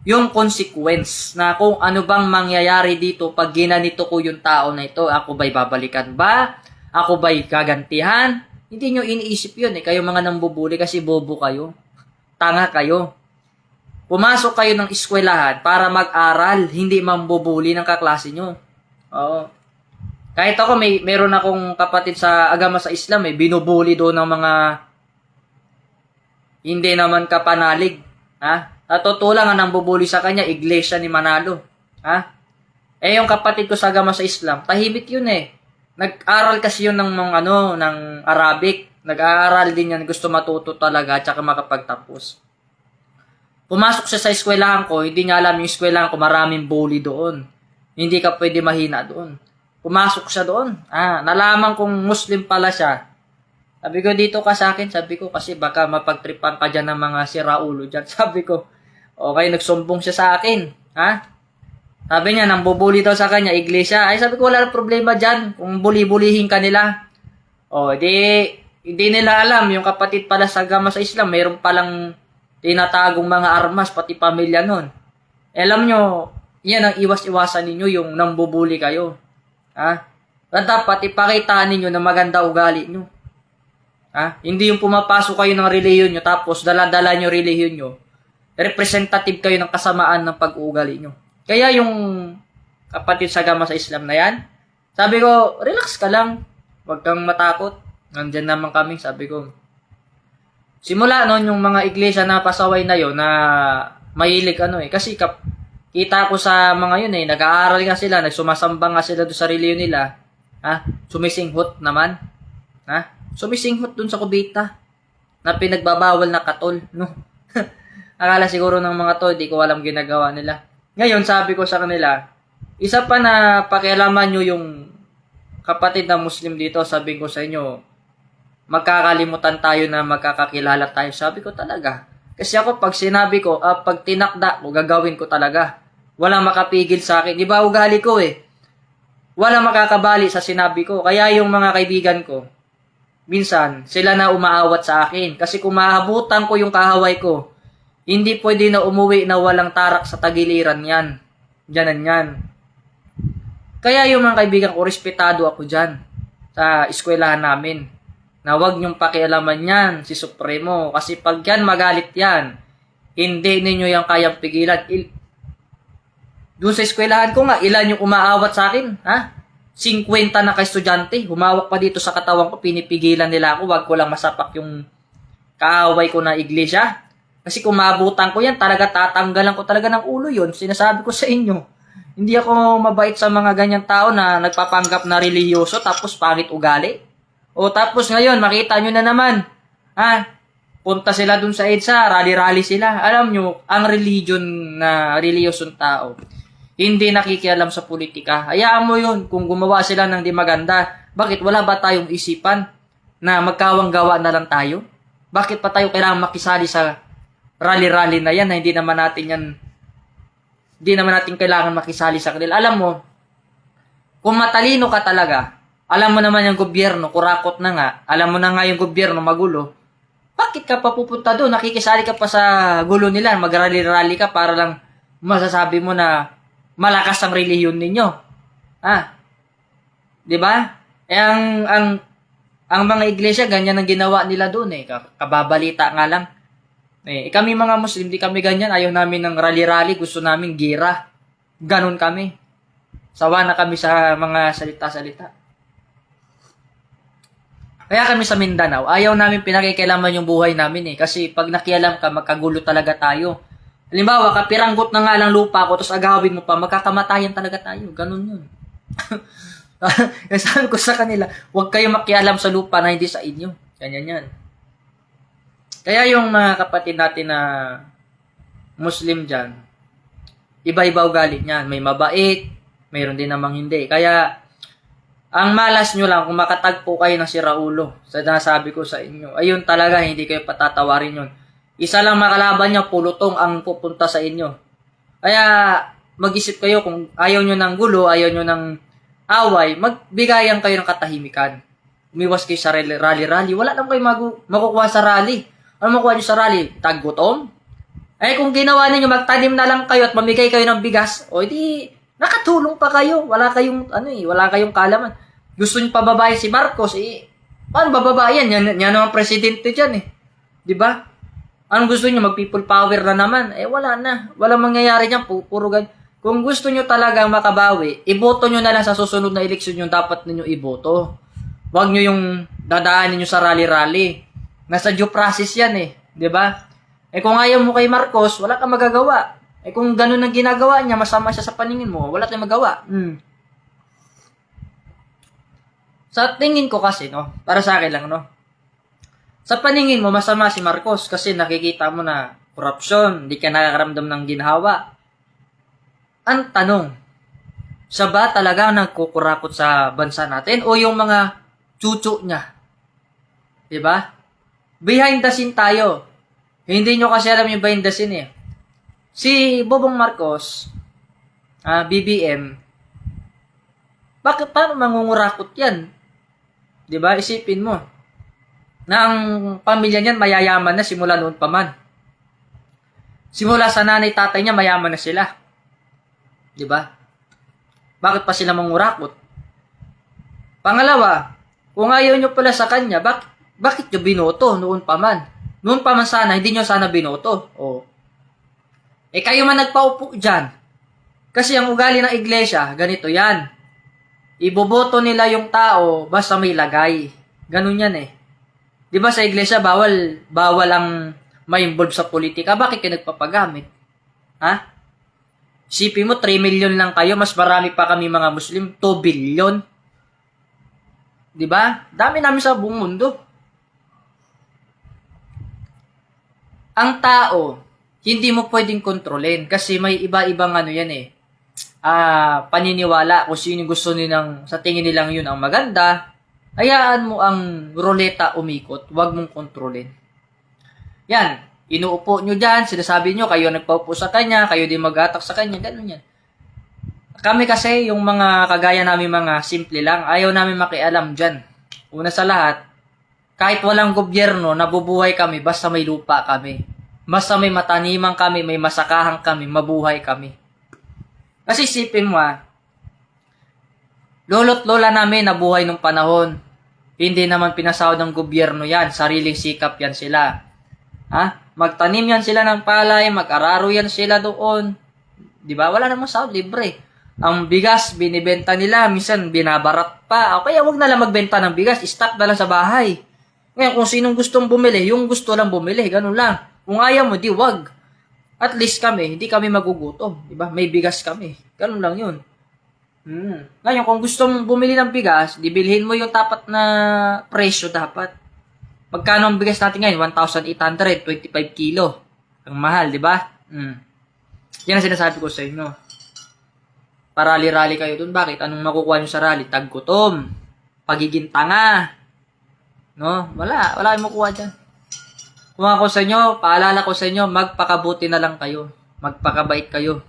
yung consequence na kung ano bang mangyayari dito pag ginanito ko yung tao na ito. Ako ba'y babalikan ba? Ako ba'y gagantihan? Hindi nyo iniisip yun Kayo mga nambubuli kasi bobo kayo. Tanga kayo. Pumasok kayo ng eskwelahan para mag-aral, hindi mambubuli ng kaklase nyo. Oo. Kahit ako, meron akong kapatid sa agama sa Islam, binubuli doon ng mga hindi naman kapanalig. At totoo lang, ang bubuli sa kanya, Iglesia ni Manalo. Yung kapatid ko sa agama sa Islam, tahimik yun Nag-aral kasi yun ng Arabic. Nag-aaral din yan, gusto matuto talaga, tsaka makapagtapos. Pumasok siya sa eskwelahan ko, hindi niya alam yung eskwelahan ko, maraming bully doon. Hindi ka pwede mahina doon. Pumasok siya doon. Nalaman kong Muslim pala siya. Sabi ko, dito ka sa akin. Sabi ko, kasi baka mapagtripan ka dyan ng mga siraulo dyan. Sabi ko, okay, nagsumbong siya sa akin. Sabi niya, nang bubuli daw sa kanya, iglesia. Sabi ko, wala na problema dyan. Kung buli-bulihin ka nila. Hindi nila alam. Yung kapatid pala sa agama sa Islam, mayroon palang tinatagong mga armas, pati pamilya nun. Alam nyo, yan ang iwas-iwasan ninyo, yung nambubuli kayo. Dapat ipakita ninyo na maganda ugali nyo. Hindi yung pumapasok kayo ng reliyon nyo, tapos dala-dala nyo reliyon nyo. Representative kayo ng kasamaan ng pag-uugali nyo. Kaya yung kapatid sa agama sa Islam na yan, sabi ko, relax ka lang. Huwag kang matakot. Nandyan naman kami, sabi ko. Simula noon yung mga iglesia na pasaway na yon na mahilig kasi kita ko sa mga yun nag-aaral nga sila, nagsumasamba nga sila doon sa reliyon nila. Sumisinghot naman. Sumisinghot doon sa kubita na pinagbabawal na katol, no? Akala siguro ng mga to, di ko alam ginagawa nila. Ngayon, sabi ko sa kanila, isa pa na pakialaman nyo yung kapatid na Muslim dito, sabi ko sa inyo, magkakalimutan tayo na magkakakilala tayo. Sabi ko talaga. Kasi ako, pag sinabi ko, pag tinakda ko, gagawin ko talaga. Walang makapigil sa akin. Di ba ugali ko Walang makakabali sa sinabi ko. Kaya yung mga kaibigan ko, minsan, sila na umaawat sa akin. Kasi kung maabutan ko yung kahaway ko, hindi pwede na umuwi na walang tarak sa tagiliran yan. Diyanan yan. Kaya yung mga kaibigan ko, respetado ako dyan sa eskwelahan namin. Na huwag niyong pakialaman yan, si Supremo. Kasi pag yan, magalit yan. Hindi ninyo yung kayang pigilan. Doon sa eskwelahan ko nga, ilan yung umaawat sa akin? 50 na ka-estudyante. Humawak pa dito sa katawan ko, pinipigilan nila ako. Huwag ko lang masapak yung kaaway ko na iglesia. Kasi kung maabutan ko yan, talaga tatanggalan ko talaga ng ulo yon. Sinasabi ko sa inyo. Hindi ako mabait sa mga ganyan tao na nagpapanggap na relihiyoso tapos pangit ugali. O tapos ngayon, makita nyo na naman. Punta sila dun sa EDSA, rally-rally sila. Alam nyo, ang religion na reliyosong tao, hindi nakikialam sa politika. Hayaan mo yun kung gumawa sila ng di maganda. Bakit wala ba tayong isipan na magkawang-gawa na lang tayo? Bakit pa tayo kailangan makisali sa rally-rally na yan na hindi naman natin kailangan makisali sa kanila? Alam mo, kung matalino ka talaga, alam mo naman yung gobyerno, kurakot na nga, alam mo na nga yung gobyerno magulo, bakit ka pa pupunta doon? Nakikisali ka pa sa gulo nila, mag-rally-rally ka para lang masasabi mo na malakas ang relihiyon ninyo. 'Di ba? Ang mga iglesia ganyan ang ginawa nila doon kababalita nga lang. Kami mga Muslim, di kami ganyan, ayaw namin ng rally-rally, gusto namin gira. Ganon kami. Sawa na kami sa mga salita-salita. Kaya kami sa Mindanao, ayaw namin pinakikialaman yung buhay namin kasi pag nakialam ka, magkagulo talaga tayo. Halimbawa, kapiranggot na nga lang lupa ko, tapos agawin mo pa, magkakamatayan talaga tayo. Ganun yun. Sabi ko sa kanila, huwag kayong makialam sa lupa na hindi sa inyo. Ganyan yan. Kaya yung mga kapatid natin na Muslim dyan, iba-iba ugali niyan. May mabait, mayroon din namang hindi. Kaya, ang malas nyo lang kung makatagpo kayo ng siraulo. Sa nasabi ko sa inyo, ayun talaga, hindi kayo patatawarin yun. Isa lang makalaban niya, pulutong ang pupunta sa inyo. Kaya, mag-isip kayo kung ayaw nyo ng gulo, ayaw nyo ng away, magbigayan kayo ng katahimikan. Umiwas kayo sa rally-rally. Wala naman kayo makukuha sa rally. Ano makukuha nyo sa rally? Taggutom? Kung ginawa ninyo, magtanim na lang kayo at mamigay kayo ng bigas, o di, nakatulong pa kayo. Wala kayong kalaman. Gusto nyo pababayan si Marcos, paano bababayan? Yan naman presidente dyan Di ba? Anong gusto nyo? Mag-people power na naman? Wala na. Walang mangyayari dyan. Puro ganyan. Kung gusto nyo talagang makabawi, iboto nyo na lang sa susunod na eleksyon yung dapat ninyo iboto. Huwag nyo yung dadaanin nyo sa rally-rally. Nasa due process yan Di ba? Kung ayaw mo kay Marcos, wala kang magagawa. Kung ganun ang ginagawa niya, masama siya sa paningin mo, wala tayong magawa. Sa tingin ko kasi, para sa akin lang, sa paningin mo, masama si Marcos kasi nakikita mo na korupsyon, hindi ka nakakaramdam ng ginhawa. Ang tanong, siya ba talaga nagkukurakot sa bansa natin o yung mga chuchu niya? Diba? Behind the scene tayo. Hindi nyo kasi alam yung behind the scene Si Bobong Marcos, BBM, paano mangungurakot yan? Diba? Isipin mo na ang pamilya niyan mayayaman na simula noon pa man. Simula sa nanay tatay niya mayaman na sila. 'Di ba? Bakit pa sila mangurakot? Pangalawa, kung ayaw niyo pala sa kanya, bakit niyo binoto noon pa man? Noon pa man sana, hindi niyo sana binoto. Kayo man nagpaupo diyan. Kasi ang ugali ng iglesia, ganito 'yan. Iboboto nila yung tao basta may lagay. Ganun 'yan 'Di ba sa iglesia bawal ang ma-involve sa politika? Bakit kayo nagpapagamit? Isipin mo 3 million lang kayo, mas marami pa kami mga Muslim, 2 billion. 'Di ba? Dami namin sa buong mundo. Ang tao, hindi mo pwedeng kontrolin kasi may iba-ibang paniniwala kung sino gusto nilang sa tingin nilang yun ang maganda. Hayaan mo ang ruleta umikot, huwag mong kontrolin. Yan, inuupo nyo dyan, sinasabi nyo, kayo nagpaupo sa kanya, kayo din mag-atak sa kanya, ganun yan. Kami kasi, yung mga kagaya namin mga simple lang, ayaw namin makialam dyan. Una sa lahat, kahit walang gobyerno, nabubuhay kami, basta may lupa kami. Basta may mataniman kami, may masakahan kami, mabuhay kami. Kasi isipin mo lolo't lola namin nabuhay nung panahon. Hindi naman pinasahod ng gobyerno yan. Sariling sikap yan sila. Magtanim yan sila ng palay, mag-araro yan sila doon. Di ba? Wala namang sahod, libre. Ang bigas, binibenta nila, minsan binabarat pa. Kaya wag na lang magbenta ng bigas, stock na lang sa bahay. Ngayon, kung sinong gustong bumili, yung gusto lang bumili, ganun lang. Kung ayaw mo, di wag. At least kami, hindi kami magugutom. Diba? May bigas kami. Ganun lang yun. Ngayon, kung gusto mong bumili ng bigas, dibilhin mo yung tapat na presyo dapat. Magkano ang bigas natin ngayon? 1,800, 25 kilo. Ang mahal, di ba? Yan ang sinasabi ko sa inyo. Parali-rally kayo dun. Bakit? Anong makukuha nyo sa rally? Taggutom. Pagiging tanga. No? Wala kayong makukuha dyan. Kung ako sa inyo, paalala ko sa inyo, magpakabuti na lang kayo. Magpakabait kayo.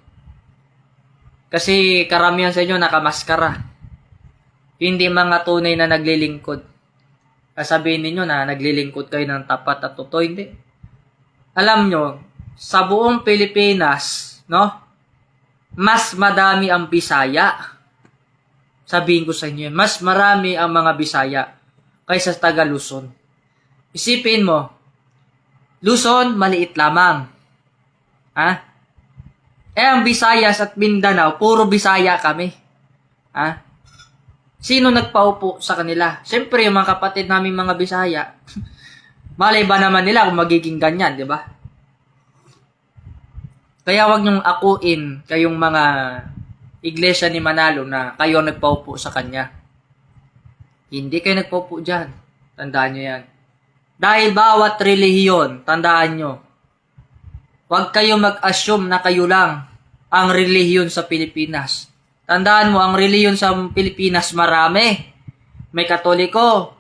Kasi karamihan sa inyo nakamaskara. Hindi mga tunay na naglilingkod. Sabihin niyo na naglilingkod kayo ng tapat at totoo, hindi. Alam nyo, sa buong Pilipinas, no? Mas madami ang Bisaya. Sabihin ko sa inyo, mas marami ang mga Bisaya kaysa sa taga Luzon. Isipin mo, Luzon, maliit lamang. Ang Visayas at Mindanao, puro Bisaya kami. Sino nagpaupo sa kanila? Siyempre, yung mga kapatid namin mga Bisaya. Malay ba naman nila kung magiging ganyan, di ba? Kaya wag niyong akuin kayong mga iglesia ni Manalo na kayo nagpaupo sa kanya. Hindi kayo nagpaupo dyan. Tandaan nyo yan. Dahil bawat relihiyon, tandaan nyo, wag kayo mag-assume na kayo lang ang relihiyon sa Pilipinas. Tandaan mo, ang relihiyon sa Pilipinas marami. May Katoliko,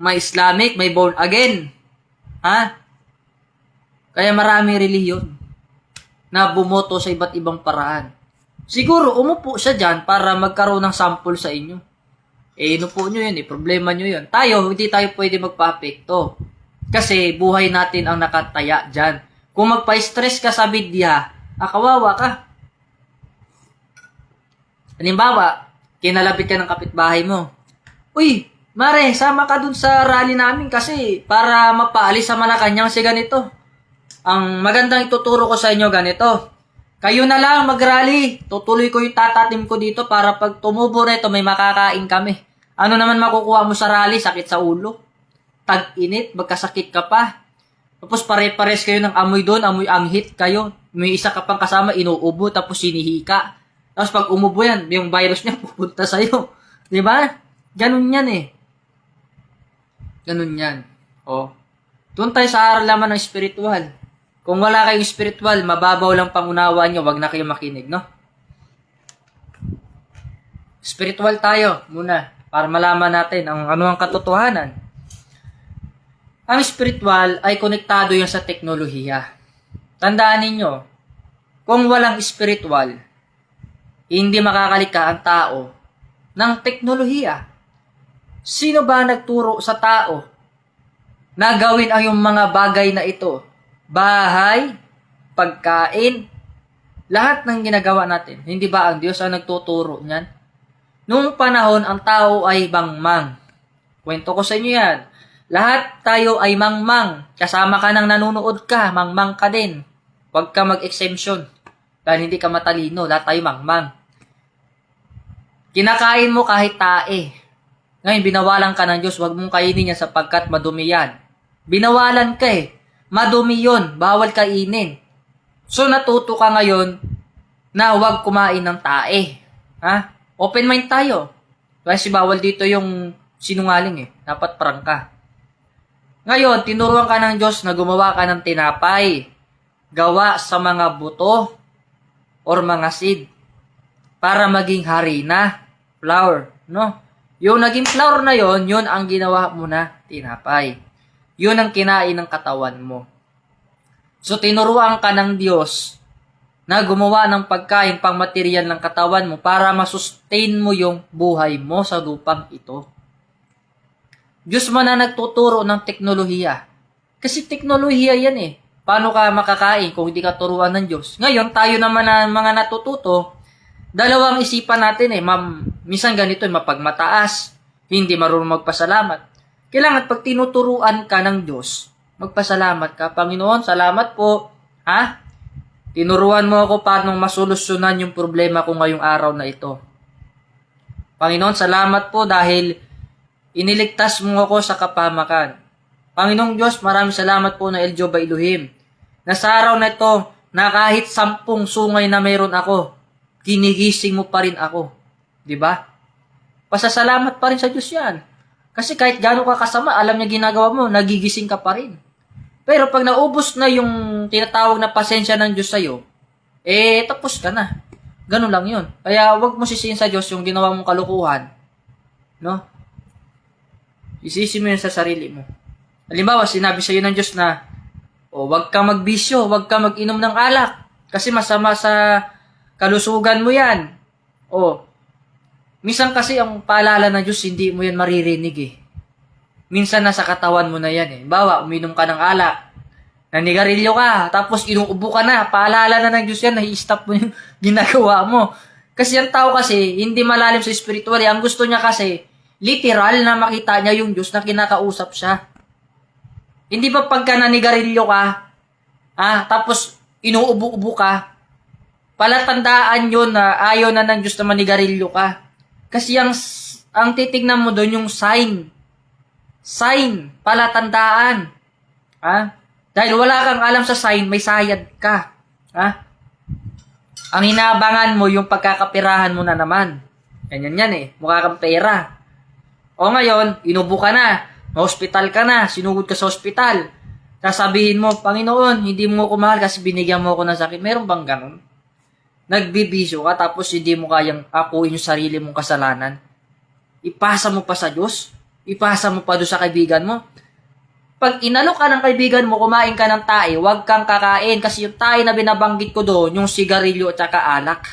may Islamic, may born again. Kaya marami relihiyon na bumoto sa iba't ibang paraan. Siguro, umupo siya dyan para magkaroon ng sample sa inyo. Inupo nyo yun, problema nyo yun. Tayo, hindi tayo pwede magpa-apekto. Kasi buhay natin ang nakataya dyan. Kung magpa-stress ka sa bidya, kawawa ka. Halimbawa, kinalapit ka ng kapitbahay mo. Uy, Mare, sama ka dun sa rally namin kasi para mapaalis sa Malacanang si ganito. Ang magandang ituturo ko sa inyo ganito. Kayo na lang mag-rally. Tutuloy ko yung tatatim ko dito para pag tumubo na ito, may makakain kami. Ano naman makukuha mo sa rally? Sakit sa ulo. Tag-init, magkasakit ka pa. Tapos pare-pares kayo ng amoy doon, amoy anghit kayo. May isa ka pang kasama, inuubo, tapos sinihika. Tapos pag umubo yan, yung virus niya pupunta sa'yo. Diba? Ganun yan Ganun yan. Doon tayo sa aral naman ng spiritual. Kung wala kayong spiritual, mababaw lang pangunawa nyo, wag na kayo makinig, no? Spiritual tayo muna, para malaman natin ano ang katotohanan. Ang spiritual ay konektado yan sa teknolohiya. Tandaan ninyo, kung walang spiritual, hindi makakalika ang tao ng teknolohiya. Sino ba nagturo sa tao na gawin ang yung mga bagay na ito? Bahay, pagkain, lahat ng ginagawa natin. Hindi ba ang Diyos ang nagtuturo niyan? Noong panahon, ang tao ay mangmang. Kwento ko sa inyo yan. Lahat tayo ay mangmang. Kasama ka nang nanonood ka, mangmang ka din. Huwag ka mag-exemption. Dahil hindi ka matalino, lahat tayo mangmang. Kinakain mo kahit tae. Ngayon, binawalan ka ng Diyos, huwag mong kainin yan sapagkat madumi yan. Binawalan ka madumi yun, bawal kainin. So, natuto ka ngayon na huwag kumain ng tae. Open mind tayo. Kasi bawal dito yung sinungaling Dapat prangka. Ngayon, tinuruan ka ng Diyos na gumawa ka ng tinapay. Gawa sa mga buto or mga seed para maging harina, flour, no? Yung naging flour na yon, yun ang ginawa mo na tinapay. Yun ang kinain ng katawan mo. So, tinuruan ka ng Diyos na gumawa ng pagkain pang material ng katawan mo para masustain mo yung buhay mo sa lupang ito. Diyos man na nagtuturo ng teknolohiya. Kasi teknolohiya yan Paano ka makakain kung hindi ka turuan ng Diyos? Ngayon, tayo naman na mga natututo, dalawang isipan natin minsan ganito mapagmataas, hindi marunong magpasalamat. Kailangan pag tinuturuan ka ng Diyos, magpasalamat ka. Panginoon, salamat po. Tinuruan mo ako paano masolusyonan yung problema ko ngayong araw na ito. Panginoon, salamat po dahil iniligtas mo ako sa kapahamakan. Panginoong Diyos, maraming salamat po na El Jehovah Elohim. Na sa araw na ito, na kahit 10 sungay na mayroon ako, ginigising mo pa rin ako. Di ba? Pasasalamat pa rin sa Diyos yan. Kasi kahit gano'n ka kasama, alam niya ginagawa mo, nagigising ka pa rin. Pero pag naubos na yung tinatawag na pasensya ng Diyos sa'yo, tapos ka na. Ganun lang yun. Kaya wag mo sisihin sa Diyos yung ginawa mong kalukuhan. No? Isisi mo yun sa sarili mo. Halimbawa, sinabi sa'yo ng Diyos na, wag kang magbisyo, wag kang mag-inom ng alak. Kasi masama sa kalusugan mo yan. Minsan kasi ang paalala ng Diyos, hindi mo yan maririnig eh. Minsan nasa katawan mo na yan eh. Bawa, uminom ka ng alak, nanigarilyo ka, tapos inuubo ka na, paalala na ng Diyos yan, i-stop mo yung ginagawa mo. Kasi ang tao kasi, hindi malalim sa spiritual. Ang gusto niya kasi, literal na makita niya yung Diyos na kinakausap siya. Hindi ba pagka nanigarilyo ka, tapos inuubo-ubo ka, palatandaan yun na ayaw na ng Diyos na manigarilyo ka. Kasi ang titignan mo doon yung sign. Sign, palatandaan. Dahil wala kang alam sa sign, may sayad ka. Ang inaabangan mo yung pagkakapirahan mo na naman. Ganyan yan eh, mukha kang pera. Ngayon, inubo ka na, hospital ka na, sinugod ka sa hospital. Sasabihin mo, Panginoon, hindi mo ako mahal kasi binigyan mo ako ng sakit. Meron bang ganun? Nagbibisyo ka tapos hindi mo kayang akuin yung sarili mong kasalanan. Ipasa mo pa sa Diyos. Ipasa mo pa doon sa kaibigan mo. Pag inalok ka ng kaibigan mo, kumain ka ng tae, huwag kang kakain kasi yung tae na binabanggit ko doon, yung sigarilyo at saka alak.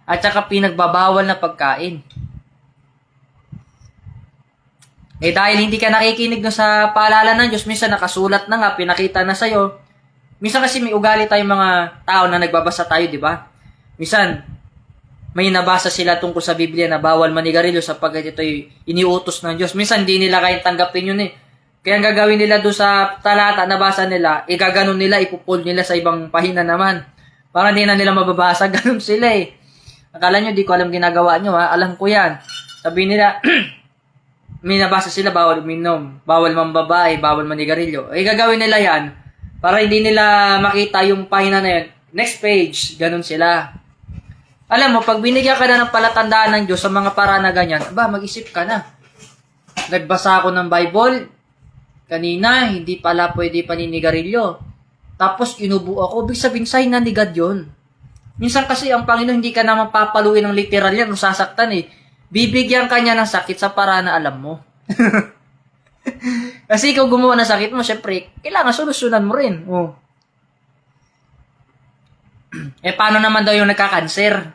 At saka pinagbabawal na pagkain. Dahil hindi ka nakikinig no sa paalala ng Diyos, minsan nakasulat na nga, pinakita na sa'yo. Minsan kasi may ugali tayong mga tao na nagbabasa tayo, di ba? Minsan, may nabasa sila tungkol sa Biblia na bawal manigarilyo sapagkat ito'y iniutos ng Diyos. Minsan, hindi nila kayang tanggapin yun eh. Kaya ang gagawin nila doon sa talata, nabasa nila, igaganon nila, ipupul nila sa ibang pahina naman. Para hindi na nila mababasa, ganun sila eh. Akala nyo, di ko alam ginagawa nyo ha, alam ko yan. Sabi nila, may nabasa sila, bawal uminom, bawal mambabae, bawal manigarilyo. Gagawin nila yan, para hindi nila makita yung pahina na yun. Next page, ganun sila. Alam mo, pag binigyan ka na ng palatandaan ng Diyos sa mga paraan na ganyan, mag-isip ka na. Nagbasa ako ng Bible, kanina, hindi pala pwede paninigarilyo. Tapos, inubo ako, big sabihin, sign na ni God yun. Minsan kasi, ang Panginoon, hindi ka naman papaluin ng literal yan, kung sasaktan eh. Bibigyan ka niya ng sakit sa paraan na alam mo. Kasi ikaw gumawa ng sakit mo, syempre, kailangan solusyonan mo rin. Paano naman daw yung nagka-cancer?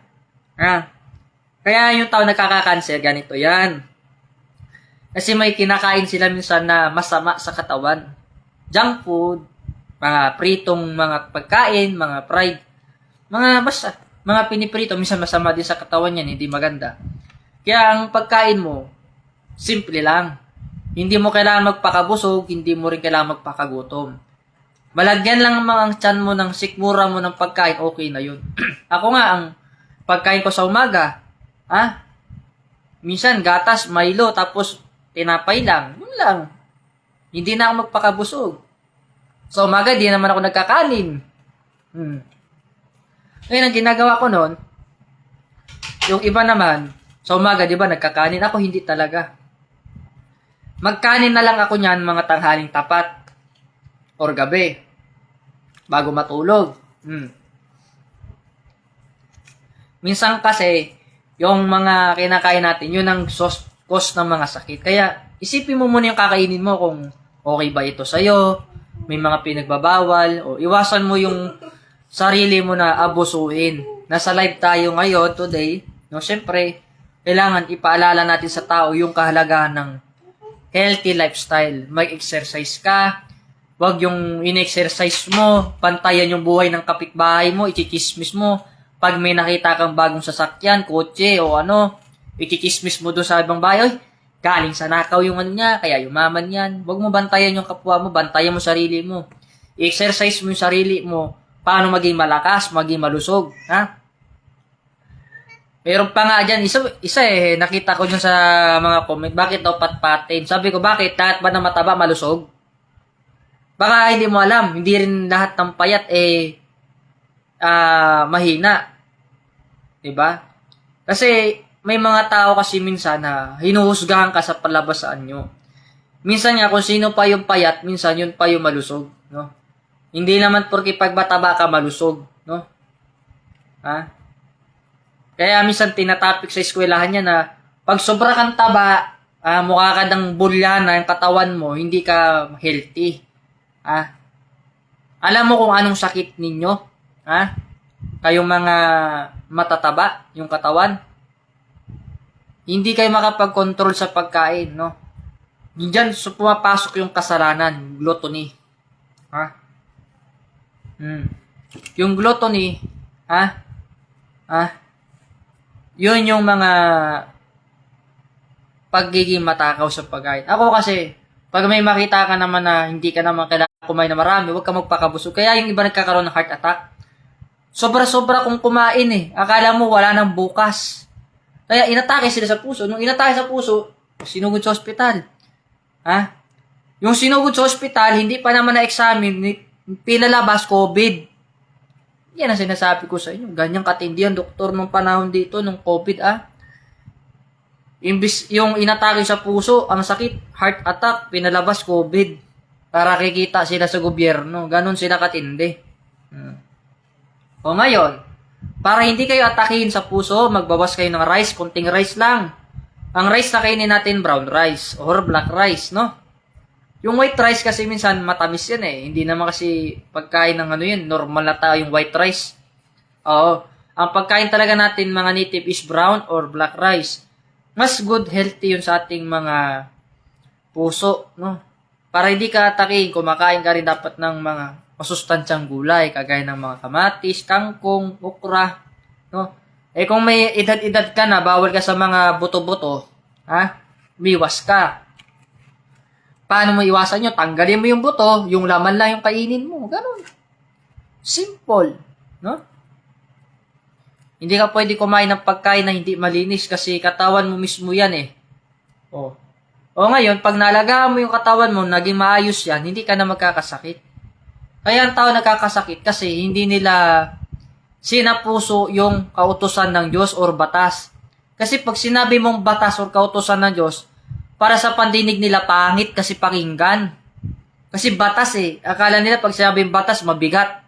Kaya yung tao nagkaka-cancer, ganito yan. Kasi may kinakain sila minsan na masama sa katawan. Junk food, mga pritong mga pagkain, mga fried, mga piniprito, minsan masama din sa katawan yan, hindi maganda. Kaya ang pagkain mo, simple lang. Hindi mo kailangan magpakabusog, hindi mo rin kailangan magpakagutom. Malagyan lang ang tiyan mo ng sikmura mo ng pagkain, okay na yun. Ako nga, ang pagkain ko sa umaga, minsan gatas, Milo, tapos tinapay lang. Yun lang. Hindi na ako magpakabusog. Sa umaga, di naman ako nagkakanin. Ngayon, ang ginagawa ko noon, yung iba naman, sa umaga, di ba, nagkakanin ako, hindi talaga. Magkanin na lang ako niyan mga tanghaling tapat or gabi bago matulog. Minsan kasi yung mga kinakain natin, yun ang cause ng mga sakit. Kaya isipin mo muna yung kakainin mo kung okay ba ito sa'yo, may mga pinagbabawal, o iwasan mo yung sarili mo na abusuin. Nasa live tayo ngayon, today, no, syempre, kailangan ipaalala natin sa tao yung kahalagahan ng healthy lifestyle. Mag-exercise ka. Wag yung in-exercise mo, pantayan yung buhay ng kapitbahay mo, ichichismis mo. Pag may nakita kang bagong sasakyan, kotse o ichichismis mo doon sa ibang bahay, galing sa nakaw yung niya, kaya yumaman yan. Wag mo bantayan yung kapwa mo, bantayan mo sarili mo. I-exercise mo yung sarili mo, paano maging malakas, maging malusog. Meron pa nga dyan, isa nakita ko dyan sa mga comment, bakit daw patpatin? Sabi ko, bakit? Lahat ba na mataba malusog? Baka hindi mo alam, hindi rin lahat ng payat mahina. Diba? Kasi may mga tao kasi minsan na hinuhusgahan ka sa palabasaan nyo. Minsan nga kung sino pa yung payat, minsan yun pa yung malusog. No? Hindi naman porke pag mataba ka malusog. No? Ha? Kaya minsan tinatapik sa eskwelahan niya na pag sobra kang taba, mukha ka ng bulyana yung katawan mo, hindi ka healthy. Alam mo kung anong sakit ninyo? Kayong mga matataba, yung katawan. Hindi kayo makapag-control sa pagkain, no? Diyan pumapasok yung kasalanan, gluttony. Yung gluttony, yun yung mga pagiging matakaw sa pagkain. Ako kasi, pag may makita ka naman na hindi ka naman kailangan kumain na marami, huwag ka magpakabusog. Kaya yung iba nagkakaroon ng heart attack. Sobra-sobra kung kumain Akala mo wala nang bukas. Kaya inatake sila sa puso. Nung inatake sa puso, sinugod sa ospital. Yung sinugod sa ospital, hindi pa naman na-examine, pinalabas COVID. Yan ang sinasabi ko sa inyo. Ganyang katindi ang doktor nung panahon dito, nung COVID, Imbis yung inatake sa puso, ang sakit, heart attack, pinalabas COVID. Para kikita sila sa gobyerno. Ganon sila katindi. O ngayon, para hindi kayo atakihin sa puso, magbawas kayo ng rice, konting rice lang. Ang rice na kainin natin, brown rice or black rice, no? Yung white rice kasi minsan matamis yan Hindi naman kasi pagkain ng normal na tao yung white rice. Oo. Ang pagkain talaga natin mga native is brown or black rice. Mas good, healthy yun sa ating mga puso, no? Para hindi ka atakihin, kumakain ka rin dapat ng mga masustansyang gulay, kagaya ng mga kamatis, kangkong, okra, no? Kung may edad-edad ka na, bawal ka sa mga buto-buto, umiwas ka. Paano mo iwasan nyo? Tanggalin mo yung buto, yung laman lang yung kainin mo. Ganun. Simple. No? Hindi ka pwede kumain ng pagkain na hindi malinis kasi katawan mo mismo yan O ngayon, pag nalagaan mo yung katawan mo, naging maayos yan, hindi ka na magkakasakit. Kaya ang tao nagkakasakit kasi hindi nila sinapuso yung kautusan ng Diyos or batas. Kasi pag sinabi mong batas or kautusan ng Diyos, para sa pandinig nila pangit kasi pakinggan. Kasi batas Akala nila pag sinabing batas, mabigat.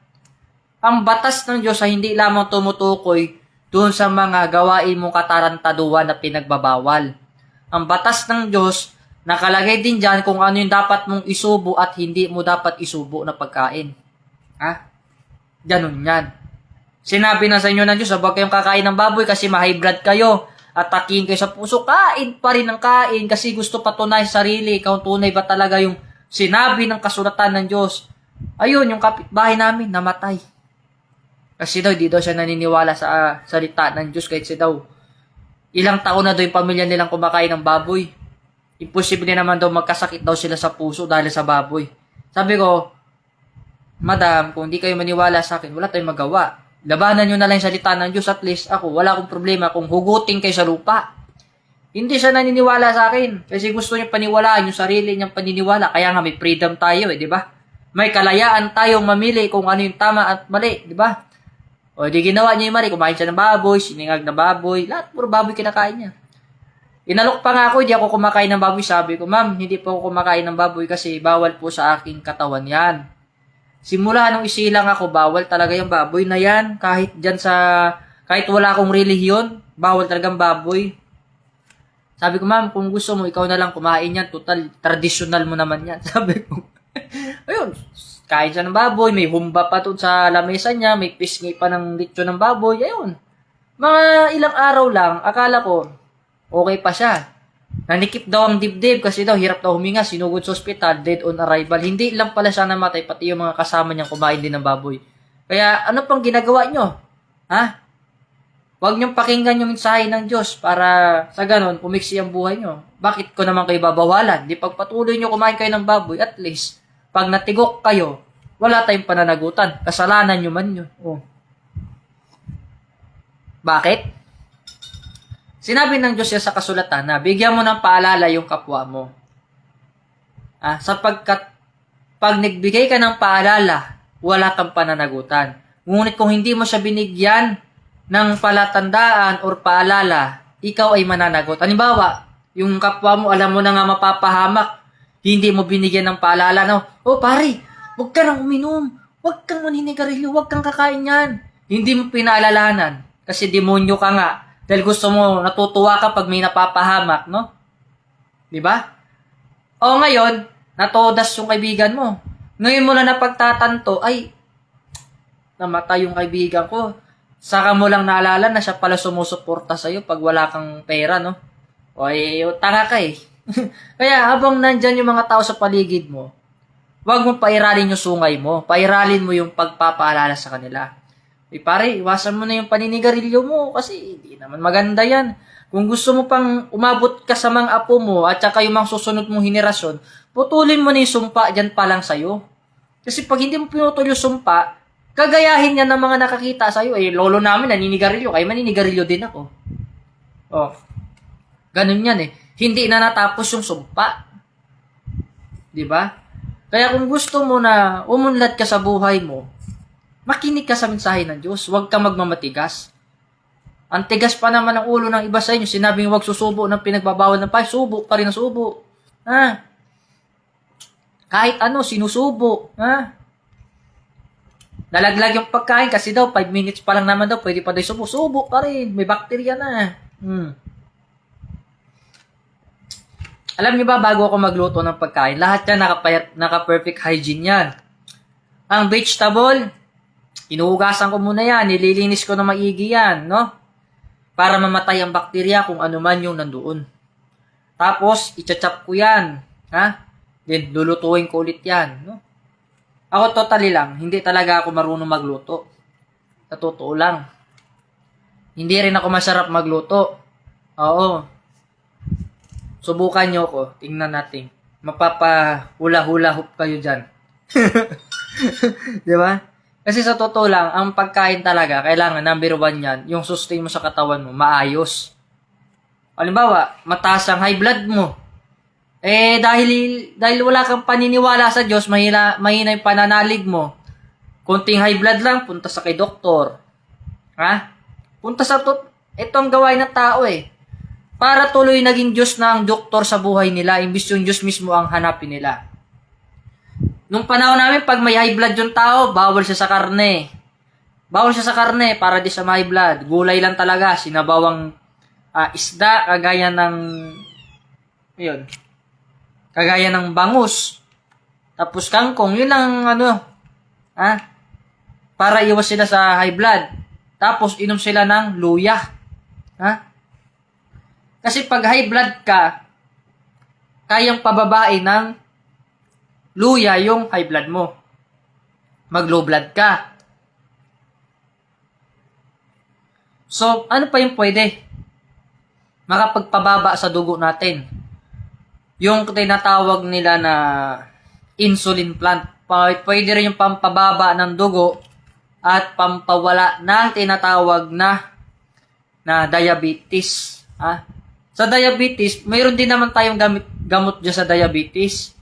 Ang batas ng Diyos ay hindi lamang tumutukoy doon sa mga gawain mong katarantaduhan na pinagbabawal. Ang batas ng Diyos, nakalagay din dyan kung ano yung dapat mong isubo at hindi mo dapat isubo na pagkain. Ganun yan. Sinabi na sa inyo ng Diyos, huwag kayong kakain ng baboy kasi ma-high blood kayo. Atakin kayo sa puso, kain pa rin ng kain kasi gusto patunay sa sarili kung tunay ba talaga yung sinabi ng kasulatan ng Diyos. Ayun, yung kapitbahay namin, namatay. Kasi daw, di daw siya naniniwala sa salita ng Diyos kahit daw ilang taon na daw yung pamilya nilang kumakain ng baboy. Imposible naman daw magkasakit daw sila sa puso dahil sa baboy. Sabi ko, Madam, kung di kayo maniwala sa akin, wala tayong magawa. Labanan nyo na lang yung salita ng Diyos. At least ako, wala akong problema kung hugutin kayo sa lupa. Hindi siya naniniwala sa akin. Kasi gusto niya paniwalaan yung sarili niyang paniniwala. Kaya nga may freedom tayo di ba? May kalayaan tayong mamili kung ano yung tama at mali, di ba? O di ginawa niya yung mali. Kumain siya ng baboy, siningag na baboy. Lahat puro baboy kinakain niya. Inalok pa nga ako, hindi ako kumakain ng baboy. Sabi ko, ma'am, hindi po ako kumakain ng baboy kasi bawal po sa aking katawan yan. Simula nung isilang ako, bawal talaga yung baboy na yan. Kahit wala akong relihiyon, bawal talagang baboy. Sabi ko, ma'am, kung gusto mo, ikaw na lang kumain yan. Total, traditional mo naman yan. Sabi ko, ayun, kain siya ng baboy, may humba pa doon sa lamesa niya, may pisngi pa ng lechon ng baboy, ayun. Mga ilang araw lang, akala ko, okay pa siya. Nanikip daw ang dibdib kasi daw hirap daw huminga, sinugod sa ospital, dead on arrival. Hindi lang pala siya namatay, pati yung mga kasama niyang kumain din ng baboy. Kaya ano pang ginagawa nyo? Huwag niyong pakinggan yung mensahe ng Diyos para sa ganon, pumiksi ang buhay nyo. Bakit ko naman kayo babawalan? Di pagpatuloy nyo kumain kayo ng baboy, at least, pag natigok kayo, wala tayong pananagutan. Kasalanan nyo man yun. Bakit? Sinabi ng Diyos yan sa kasulatan na bigyan mo ng paalala yung kapwa mo. Sapagkat pag nagbigay ka ng paalala, wala kang pananagutan. Ngunit kung hindi mo siya binigyan ng palatandaan or paalala, ikaw ay mananagot. Halimbawa, yung kapwa mo, alam mo na nga mapapahamak, hindi mo binigyan ng paalala, no? Oh, pare, huwag ka nang uminom, huwag kang maninigarilyo, huwag kang kakain yan. Hindi mo pinaalalahanan kasi demonyo ka nga. Dahil gusto mo, natutuwa ka pag may napapahamak, no? Di ba? O ngayon, natodas yung kaibigan mo. Ngayon mo lang napagtatanto, ay, namatay yung kaibigan ko. Saka mo lang naalala na siya pala sumusuporta sa'yo pag wala kang pera, no? O ay, tanga ka eh. Kaya habang nandyan yung mga tao sa paligid mo, huwag mo pairalin yung sungay mo. Pairalin mo yung pagpapaalala sa kanila. Pare, iwasan mo na yung paninigarilyo mo kasi hindi naman maganda yan. Kung gusto mo pang umabot ka sa mga apo mo at saka yung mga susunod mong henerasyon, putulin mo na yung sumpa dyan pa lang sa'yo. Kasi pag hindi mo pinutol yung sumpa, kagayahin niya ng mga nakakita sa'yo. Lolo namin naninigarilyo, kaya maninigarilyo din ako. Ganun yan eh. Hindi na natapos yung sumpa. Diba? Kaya kung gusto mo na umunlad ka sa buhay mo, makinig ka sa mensahe ng Diyos. Huwag ka magmamatigas. Ang tigas pa naman ng ulo ng iba sa inyo. Sinabing huwag susubo ng pinagbabawal ng subo pa rin ang subo. Kahit ano, sinusubo. Nalaglag yung pagkain kasi daw 5 minutes pa lang naman daw, pwede pa daw subo. Subo pa rin. May bakterya na. Alam niyo ba, bago ako magluto ng pagkain, lahat yan naka-perfect hygiene yan. Ang vegetable, inuhugasan ko muna yan, nililinis ko na maigi yan, no? Para mamatay ang bakterya kung ano man yung nandoon. Tapos, i-chop ko yan, Then, lulutuin ko ulit yan, no? Ako totally lang, hindi talaga ako marunong magluto. Sa totoo lang. Hindi rin ako masarap magluto. Oo. Subukan nyo ko, tingnan natin. Mapapahula-hula hoop kayo dyan. Di ba? Kasi sa totoo lang, ang pagkain talaga, kailangan number 1 yan, yung sustain mo sa katawan mo, maayos. Halimbawa, mataas ang high blood mo. Dahil wala kang paniniwala sa Diyos, mahina yung pananalig mo. Kunting high blood lang, punta sa kay doktor. Punta sa ito ang gawain ng tao eh. Para tuloy naging Diyos na ang doktor sa buhay nila, imbis yung Diyos mismo ang hanapin nila. Nung panahon namin, pag may high blood yung tao, bawal siya sa karne. Bawal siya sa karne para di sa high blood. Gulay lang talaga, sinabawang isda, kagaya ng bangus. Tapos kangkong, yun lang para iwas sila sa high blood. Tapos inom sila ng luya. Kasi pag high blood ka, kayang pababain ng luya yung high blood mo. Mag-low blood ka. So, ano pa yung pwede? Makapagpababa sa dugo natin. Yung tinatawag nila na insulin plant. Pwede rin yung pampababa ng dugo at pampawala ng tinatawag na diabetes. Sa diabetes, mayroon din naman tayong gamot dyan sa diabetes.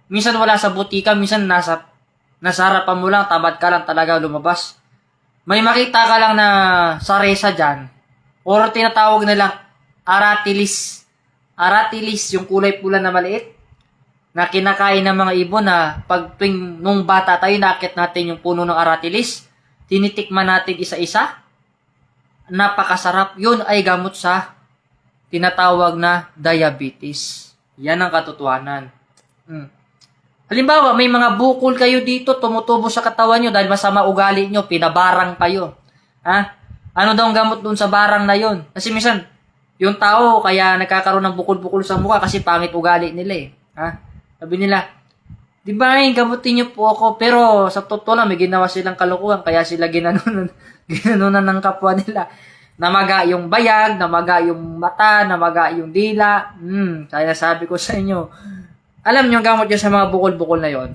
Minsan wala sa butika, minsan nasa harapan mo lang, tamad ka lang talaga lumabas. May makita ka lang na saresa dyan, or tinatawag nilang aratilis. Aratilis, yung kulay pula na maliit, na kinakain ng mga ibon na pag nung bata tayo, nakit natin yung puno ng aratilis, tinitikman natin isa-isa, napakasarap. Yun ay gamot sa tinatawag na diabetes. Yan ang katotohanan. Halimbawa, may mga bukol kayo dito, tumutubo sa katawan nyo dahil masama ugali nyo, pinabarang kayo. Ano daw ang gamot dun sa barang na yon? Kasi minsan, yung tao kaya nagkakaroon ng bukol-bukol sa mukha kasi pangit ugali nila eh. Sabi nila, di ba gamutin nyo po ako, pero sa totoo lang, may ginawa silang kalokohan, kaya sila ginanunan ng kapwa nila. Namaga yung bayag, namaga yung mata, namaga yung dila. Kaya sabi ko sa inyo, alam nyo ang gamot yun sa mga bukol-bukol na yon?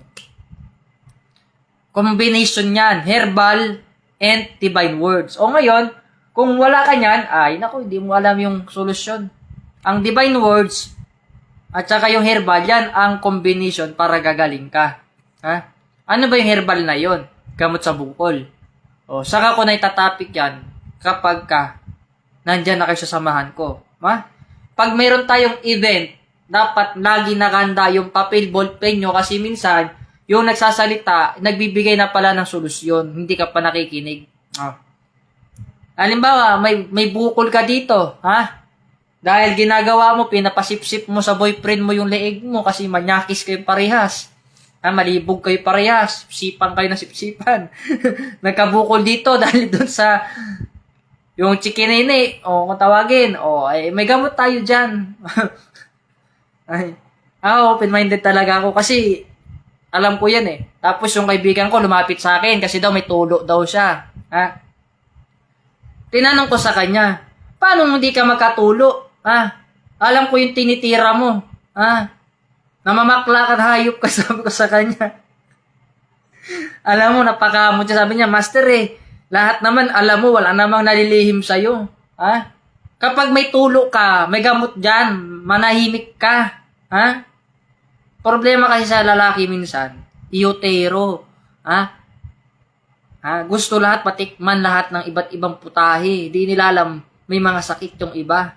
Combination yan, herbal and divine words. O ngayon, Kung wala ka niyan, ay nako, hindi mo alam yung solusyon. Ang divine words at saka yung herbal, yan ang combination para gagaling ka. Ha? Ano ba yung herbal na yon? Gamot sa bukol. O, saka ko na itatapik yan kapag ka nandyan na kayo sa samahan ko. Ha? Pag mayroon tayong event, dapat lagi nakahanda yung papel, ballpen nyo kasi minsan, yung nagsasalita, nagbibigay na pala ng solusyon. Hindi ka pa nakikinig. Halimbawa, may bukol ka dito, ha? Dahil ginagawa mo, pinapasipsip mo sa boyfriend mo yung leeg mo kasi manyakis kayo parehas. Malibog kayo parehas. Sipang kayo na sipsipan. Nagkabukol dito dahil doon sa yung chikinini, kung tawagin, may gamot tayo dyan. Open-minded talaga ako kasi alam ko yan eh. Tapos yung kaibigan ko lumapit sa akin kasi daw may tulo daw siya. Tinanong ko sa kanya, paano hindi ka magkatulo? Alam ko yung tinitira mo. Namamakla ka, hayop ka, sabi ko sa kanya. Alam mo, napakamot siya. Sabi niya, Master lahat naman, alam mo, wala namang nalilihim sa'yo. Kapag may tulo ka, may gamot dyan, manahimik ka. Problema kasi sa lalaki minsan, iotero. Gusto lahat patikman lahat ng iba't ibang putahe. Hindi nila alam may mga sakit yung iba.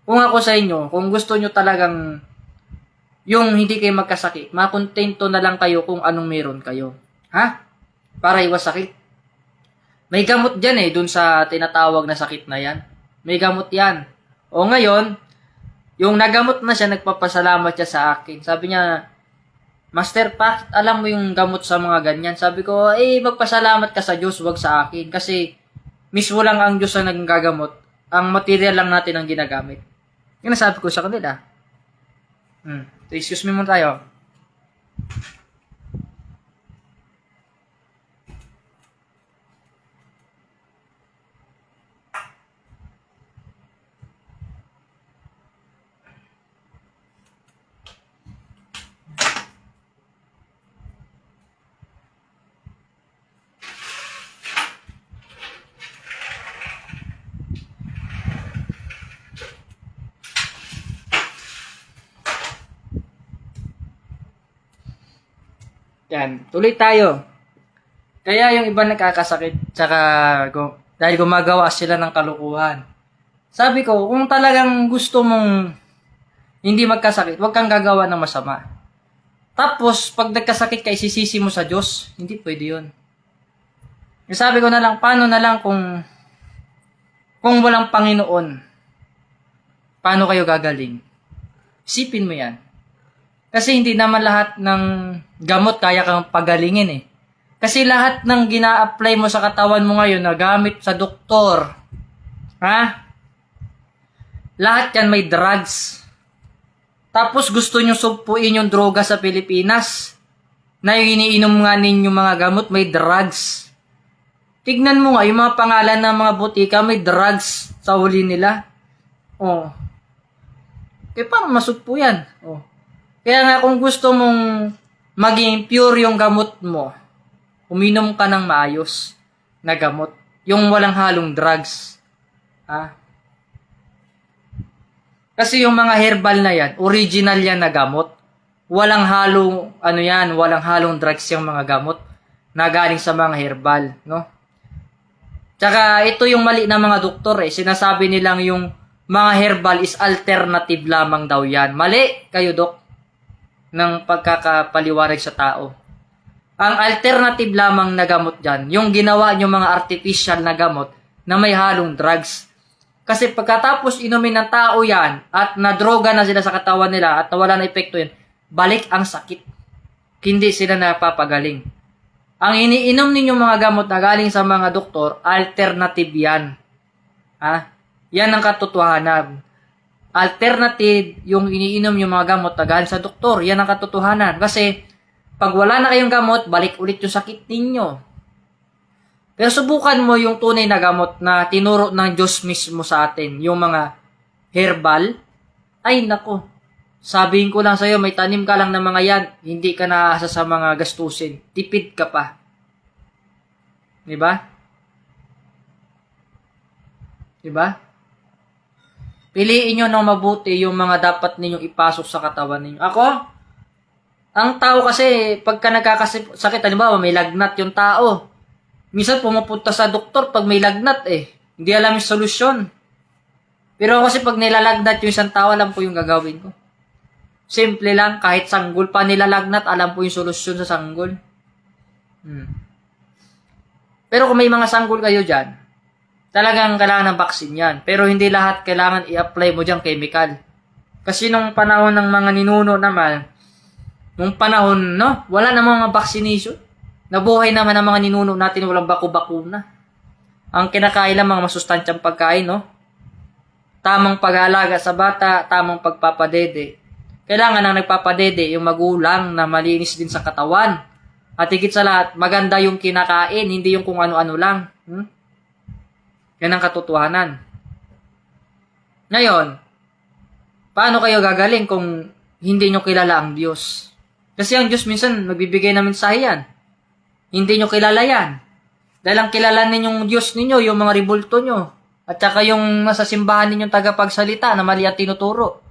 Kung ako sa inyo, kung gusto nyo talagang yung hindi kayo magkasakit, makontento na lang kayo kung anong meron kayo. Para iwas sakit. May gamot dyan dun sa tinatawag na sakit na yan. May gamot yan. O ngayon, yung nagamot na siya, nagpapasalamat siya sa akin. Sabi niya, Master, bakit alam mo yung gamot sa mga ganyan? Sabi ko, magpasalamat ka sa Diyos, wag sa akin. Kasi, mismo lang ang Diyos ang nagagamot. Ang material lang natin ang ginagamit. Yung nasabi ko sa kanila. Excuse me muna tayo. Yan, tuloy tayo. Kaya yung iba nagkakasakit, tsaka dahil gumagawa sila ng kalukuhan. Sabi ko, kung talagang gusto mong hindi magkasakit, huwag kang gagawa ng masama. Tapos, pag nagkasakit ka, isisisi mo sa Diyos. Hindi pwede yun. Sabi ko na lang, paano na lang kung walang Panginoon, paano kayo gagaling? Isipin mo yan. Kasi hindi naman lahat ng gamot kaya kang pagalingin Kasi lahat ng gina-apply mo sa katawan mo ngayon na gamit sa doktor, lahat yan may drugs. Tapos gusto nyo sugpuin yung droga sa Pilipinas na yung iniinom nga ninyong mga gamot may drugs. Tignan mo nga, yung mga pangalan ng mga butika may drugs sa huli nila. Paano masugpo yan? Kaya nga kung gusto mong maging pure yung gamot mo, uminom ka ng maayos na gamot. Yung walang halong drugs. Kasi yung mga herbal na yan, original yan na gamot. Walang halong, walang halong drugs yung mga gamot na galing sa mga herbal, no? Tsaka ito yung mali ng mga doktor Sinasabi nilang yung mga herbal is alternative lamang daw yan. Mali kayo, dok, ng pagkakapaliwanag sa tao. Ang alternative lamang na gamot dyan, yung ginawa nyo mga artificial na gamot na may halong drugs. Kasi pagkatapos inumin ng tao yan at nadroga na sila sa katawan nila at nawala na epekto yan, balik ang sakit. Hindi sila napapagaling. Ang iniinom ninyong mga gamot na galing sa mga doktor, alternative yan. Yan ang katotohanan. Alternative, yung iniinom yung mga gamot na galing sa doktor. Yan ang katotohanan. Kasi, pag wala na kayong gamot, balik ulit yung sakit ninyo. Pero subukan mo yung tunay na gamot na tinuro ng Diyos mismo sa atin. Yung mga herbal. Ay, nako. Sabihin ko lang sa'yo, may tanim ka lang ng mga yan. Hindi ka naasa sa mga gastusin. Tipid ka pa. Diba? Diba? Piliin nyo ng mabuti yung mga dapat ninyong ipasok sa katawan ninyo. Ako, ang tao kasi, pagka nagkakasakit, halimbawa, may lagnat yung tao. Minsan pumupunta sa doktor pag may lagnat eh. Hindi alam yung solusyon. Pero ako kasi pag nilalagnat yung isang tao, alam po yung gagawin ko. Simple lang, kahit sanggol pa nilalagnat, alam po yung solusyon sa sanggol. Pero kung may mga sanggol kayo dyan, talagang kailangan ng vaccine yan. Pero hindi lahat kailangan i-apply mo dyan chemical. Kasi nung panahon ng mga ninuno naman, nung panahon, no, wala namang mga vaccination. Nabuhay naman ang mga ninuno natin, walang baku-bakuna. Ang kinakain lang mga masustansyang pagkain, no? Tamang pag-aalaga sa bata, tamang pagpapadede. Kailangan ang nagpapadede, yung magulang na malinis din sa katawan. At higit sa lahat, maganda yung kinakain, hindi yung kung ano-ano lang. Yan ang katotohanan. Ngayon, paano kayo gagaling kung hindi nyo kilala ang Diyos? Kasi ang Diyos minsan nagbibigay ng mensahe yan. Hindi nyo kilala yan. Dahil ang kilala ninyong Diyos ninyo, yung mga ribulto nyo. At saka yung nasa simbahan ninyong tagapagsalita na mali at tinuturo.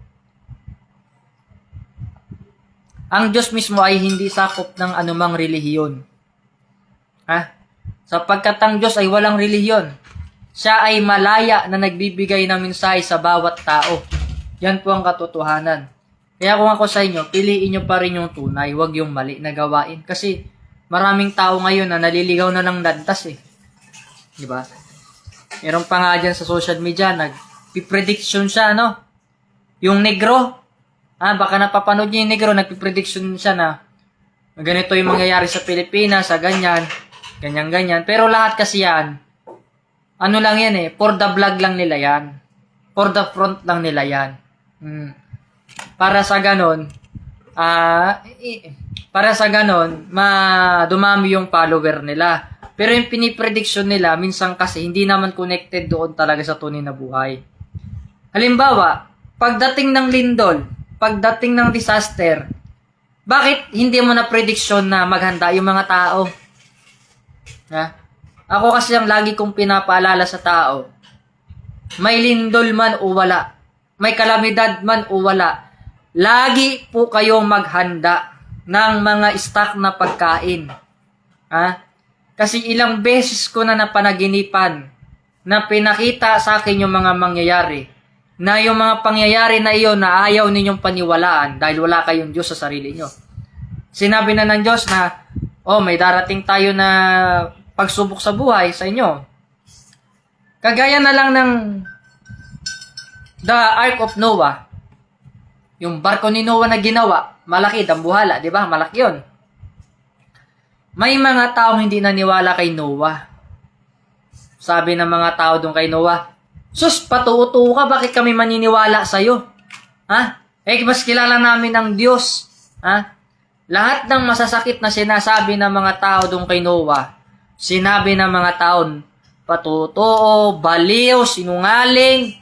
Ang Diyos mismo ay hindi sakop ng anumang relihiyon. Sapagkat ang Diyos ay walang relihiyon. Siya ay malaya na nagbibigay ng mensahe sa bawat tao. Yan po ang katotohanan. Kaya kung ako sa inyo, piliin nyo pa rin yung tunay, wag yung mali na gawain. Kasi maraming tao ngayon na naliligaw na ng landas eh. Diba? Meron pa nga dyan sa social media, nag-prediction siya, no? Yung negro, baka napapanood niyo yung negro, nag-prediction siya na ganito yung mangyayari sa Pilipinas, sa ganyan, ganyan. Pero lahat kasi yan, ano lang yan eh, for the vlog lang nila yan. For the front lang nila yan. Para sa ganon, dumami yung follower nila. Pero yung piniprediction nila, minsan kasi hindi naman connected doon talaga sa tunay na buhay. Halimbawa, pagdating ng lindol, pagdating ng disaster, bakit hindi mo na prediction na maghanda yung mga tao? Ako kasi ang lagi kong pinapaalala sa tao, may lindol man o wala, may kalamidad man o wala, lagi po kayong maghanda ng mga stock na pagkain. Kasi ilang beses ko na napanaginipan na pinakita sa akin yung mga mangyayari, na yung mga pangyayari na iyon na ayaw ninyong paniwalaan dahil wala kayong Diyos sa sarili nyo. Sinabi na ng Diyos na, may darating tayo na pagsubok sa buhay sa inyo. Kagaya na lang ng the Ark of Noah. Yung barko ni Noah na ginawa, malaki, dambuhala, di ba? Malaki yun. May mga taong hindi naniwala kay Noah. Sabi ng mga tao doon kay Noah, sus, patuo-tuo ka, bakit kami maniniwala sa'yo? Mas kilala namin ang Diyos. Lahat ng masasakit na sinasabi ng mga tao doon kay Noah, sinabi ng mga taon, patutuo, baliw, sinungaling,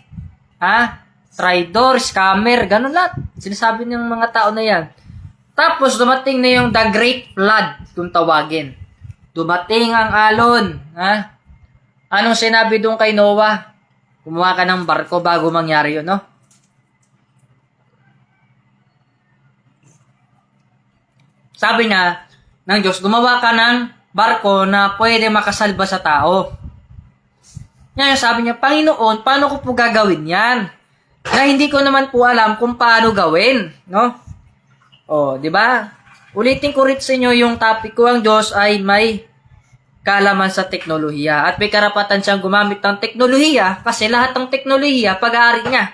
traidor, scammer, ganun lahat. Sinasabi ng mga tao na yan. Tapos dumating na yung the Great Flood, kung tawagin. Dumating ang alon. Anong sinabi doon kay Noah? Kumuha ka ng barko bago mangyari yun, no? Sabi niya ng Diyos, gumawa ka ng barko na pwede makasalba sa tao. Ngayon sabi niya, Panginoon, paano ko po gagawin yan? Na hindi ko naman po alam kung paano gawin, no? Di ba? Ulitin ko rin sa inyo yung topic ko, ang Diyos ay may kaalaman sa teknolohiya at may karapatan siyang gumamit ng teknolohiya kasi lahat ng teknolohiya pag-aari niya.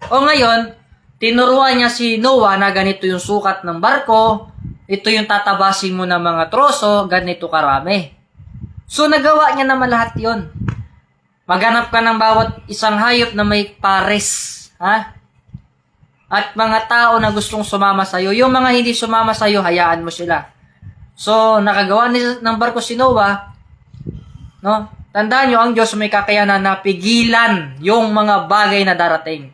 Ngayon, tinuruan niya si Noah na ganito yung sukat ng barko, ito yung tatabasin mo ng mga troso, ganito karami. So, nagawa niya naman lahat yon. Maghanap ka ng bawat isang hayop na may pares. At mga tao na gustong sumama sa'yo. Yung mga hindi sumama sa'yo, hayaan mo sila. So, nakagawa ng barko si Noah. No? Tandaan nyo, ang Diyos may kakayanan na pigilan yung mga bagay na darating.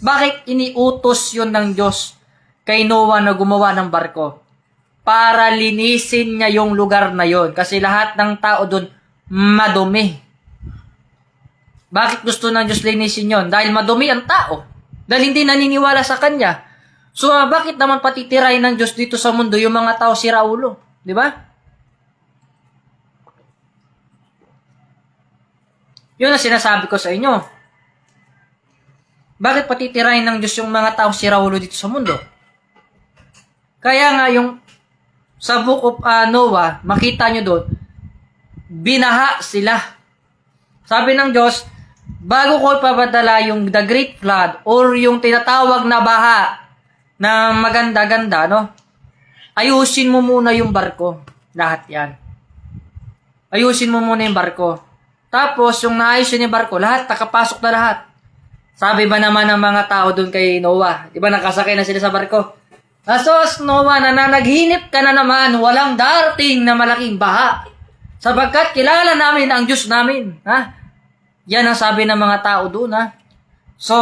Bakit iniutos yun ng Diyos kay Noah na gumawa ng barko? Para linisin niya yung lugar na yon. Kasi lahat ng tao doon madumi. Bakit gusto ng Diyos linisin yon? Dahil madumi ang tao. Dahil hindi naniniwala sa Kanya. So, bakit naman patitirahin ng Diyos dito sa mundo yung mga tao siraulo? Di ba? Yun ang sinasabi ko sa inyo. Bakit patitirahin ng Diyos yung mga tao siraulo dito sa mundo? Kaya nga yung sa Book of Noah, makita nyo doon, binaha sila. Sabi ng Diyos, bago ko ipapadala yung the great flood or yung tinatawag na baha na maganda-ganda, no? Ayusin mo muna yung barko. Lahat yan. Ayusin mo muna yung barko. Tapos, yung naayos yung barko, lahat, nakapasok na lahat. Sabi ba naman ng mga tao doon kay Noah? Di ba nakasakay na sila sa barko? Asos, Noah, nananaghinip ka na naman, walang darating na malaking baha. Sapagkat kilala namin ang Diyos namin. Ha? Yan ang sabi ng mga tao doon. Ha? So,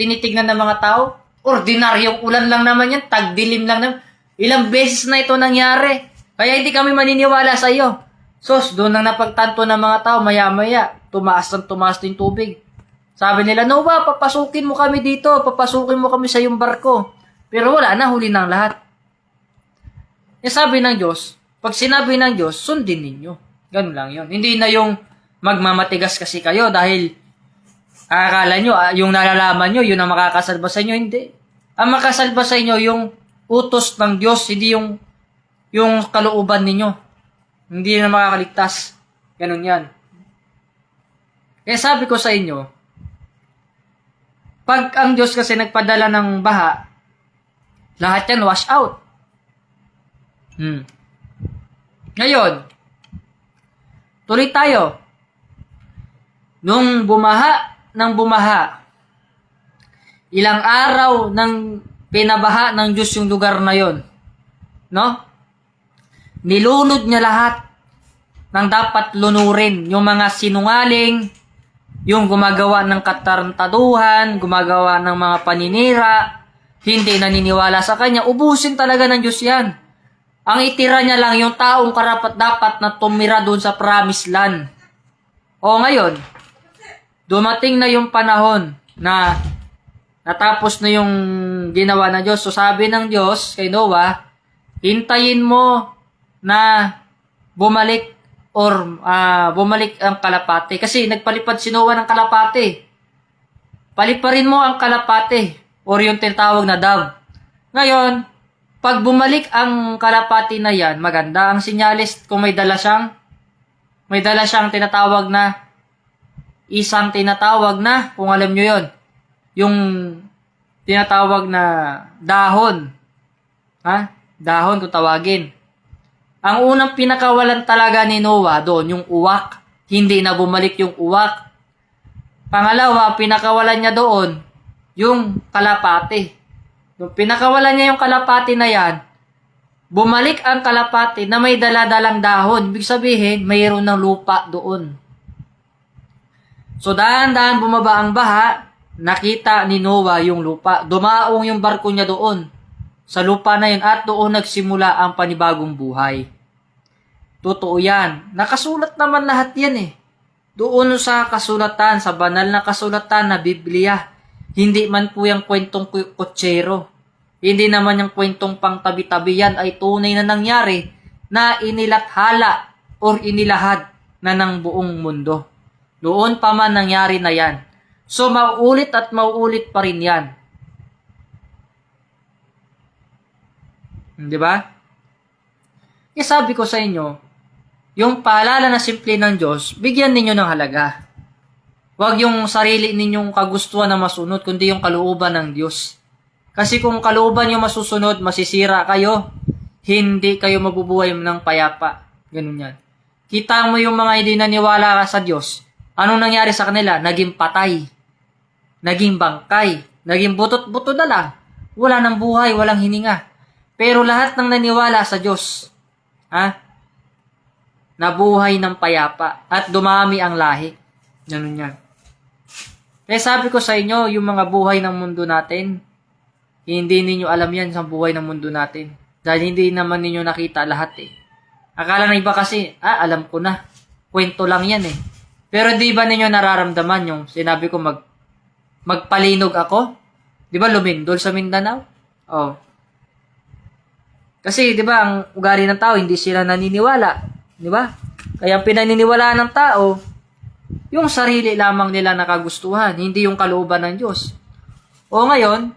tinitignan ng mga tao, ordinaryong ulan lang naman yan, tagdilim lang naman. Ilang beses na ito nangyari. Kaya hindi kami maniniwala sa iyo. Sos, doon ang napagtanto ng mga tao, maya-maya, tumaas ng tubig. Sabi nila, Noah, papasukin mo kami dito, papasukin mo kami sa iyong barko. Pero wala na, huli ng lahat. E sabi ng Diyos, pag sinabi ng Diyos, sundin ninyo. Ganun lang yun. Hindi na yung magmamatigas kasi kayo dahil akala nyo, yung nalalaman nyo, yun ang makakasalba sa inyo. Hindi. Ang makasalba sa inyo, yung utos ng Diyos, hindi yung kalooban ninyo. Hindi na makakaligtas. Ganun yan. Kaya sabi ko sa inyo, pag ang Diyos kasi nagpadala ng baha, lahat yan wash out. Ngayon, tuloy tayo. Nung bumaha, ilang araw nang pinabaha ng Diyos yung lugar na yon, no? Nilunod niya lahat ng dapat lunurin. Yung mga sinungaling, yung gumagawa ng katarantaduhan, gumagawa ng mga paninira, hindi naniniwala sa Kanya, ubusin talaga ng Diyos yan. Ang itira niya lang yung taong karapat-dapat na tumira doon sa promised land. O ngayon, dumating na yung panahon na natapos na yung ginawa ng Diyos. So sabi ng Diyos kay Noah, hintayin mo na bumalik ang kalapate. Kasi nagpalipad si Noah ng kalapate. Paliparin mo ang kalapate or yung tinatawag na dove. Ngayon, pag bumalik ang kalapati na yan, maganda ang sinyalis kung may dala siyang tinatawag na, kung alam nyo yon, yung tinatawag na dahon. Ha? Dahon kung tawagin. Ang unang pinakawalan talaga ni Noah doon, yung uwak. Hindi na bumalik yung uwak. Pangalawa, pinakawalan niya doon, yung kalapati. Nung pinakawalan niya yung kalapati na yan, bumalik ang kalapati na may daladalang dahon. Ibig sabihin, mayroon ng lupa doon. So, dahan-dahan bumaba ang baha, nakita ni Noah yung lupa. Dumaong yung barko niya doon sa lupa na yun at doon nagsimula ang panibagong buhay. Totoo yan. Nakasulat naman lahat yan eh. Doon sa kasulatan, sa banal na kasulatan na Biblia. Hindi man po yung kwentong kutsero. Hindi naman yung kwentong pang tabi-tabi, yan ay tunay na nangyari na inilathala or inilahad na ng buong mundo. Doon pa man nangyari na yan. So, mauulit at mauulit pa rin yan. Di ba? Kaya sabi ko sa inyo, yung paalala na simple ng Diyos, bigyan ninyo ng halaga. Huwag yung sarili ninyong kagustuhan na masunod, kundi yung kalooban ng Diyos. Kasi kung kalooban nyo masusunod, masisira kayo, hindi kayo mabubuhay ng payapa. Ganun yan. Kita mo yung mga hindi naniwala sa Diyos. Anong nangyari sa kanila? Naging patay. Naging bangkay. Naging butot-buto na lang. Wala ng buhay, walang hininga. Pero lahat ng naniwala sa Diyos, nabuhay ng payapa at dumami ang lahi. Ganun yan. Kaya sabi ko sa inyo, yung mga buhay ng mundo natin, hindi ninyo alam yan sa buhay ng mundo natin. Dahil hindi naman ninyo nakita lahat eh. Akala na iba kasi, alam ko na. Kwento lang yan eh. Pero di ba ninyo nararamdaman yung sinabi ko magpalinog ako? Di ba lumindol sa Mindanao? Oh. Kasi di ba ang ugali ng tao hindi sila naniniwala, di ba? Kaya ang pinaniniwalaan ng tao yung sarili lamang nila nakagustuhan, hindi yung kalooban ng Diyos. O ngayon,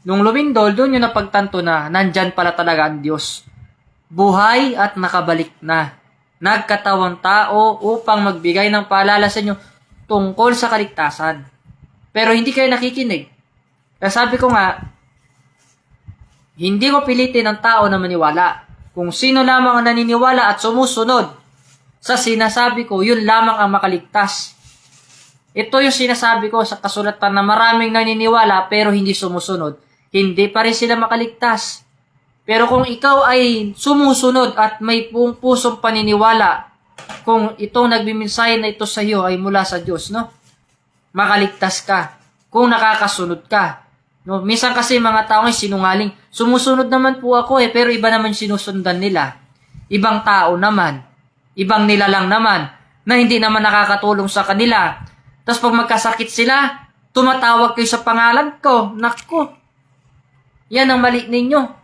nung lumindol, doon yung napagtanto na nandyan pala talaga ang Diyos. Buhay at nakabalik na. Nagkatawang tao upang magbigay ng paalala sa inyo tungkol sa kaligtasan. Pero hindi kayo nakikinig. Kaya sabi ko nga, hindi ko pilitin ang tao na maniwala. Kung sino lamang ang naniniwala at sumusunod sa sinasabi ko, yun lamang ang makaligtas. Ito yung sinasabi ko sa kasulatan na maraming naniniwala pero hindi sumusunod. Hindi pa rin sila makaligtas. Pero kung ikaw ay sumusunod at may pusong paniniwala, kung itong nagbimensahe na ito sa iyo ay mula sa Diyos, no? Makaligtas ka. Kung nakakasunod ka. No? Minsan kasi mga tao ay sinungaling. Sumusunod naman po ako pero iba naman sinusundan nila. Ibang tao naman. Ibang nilalang naman na hindi naman nakakatulong sa kanila. Tapos pag magkasakit sila, tumatawag kayo sa pangalan ko. Naku. Yan ang mali ninyo.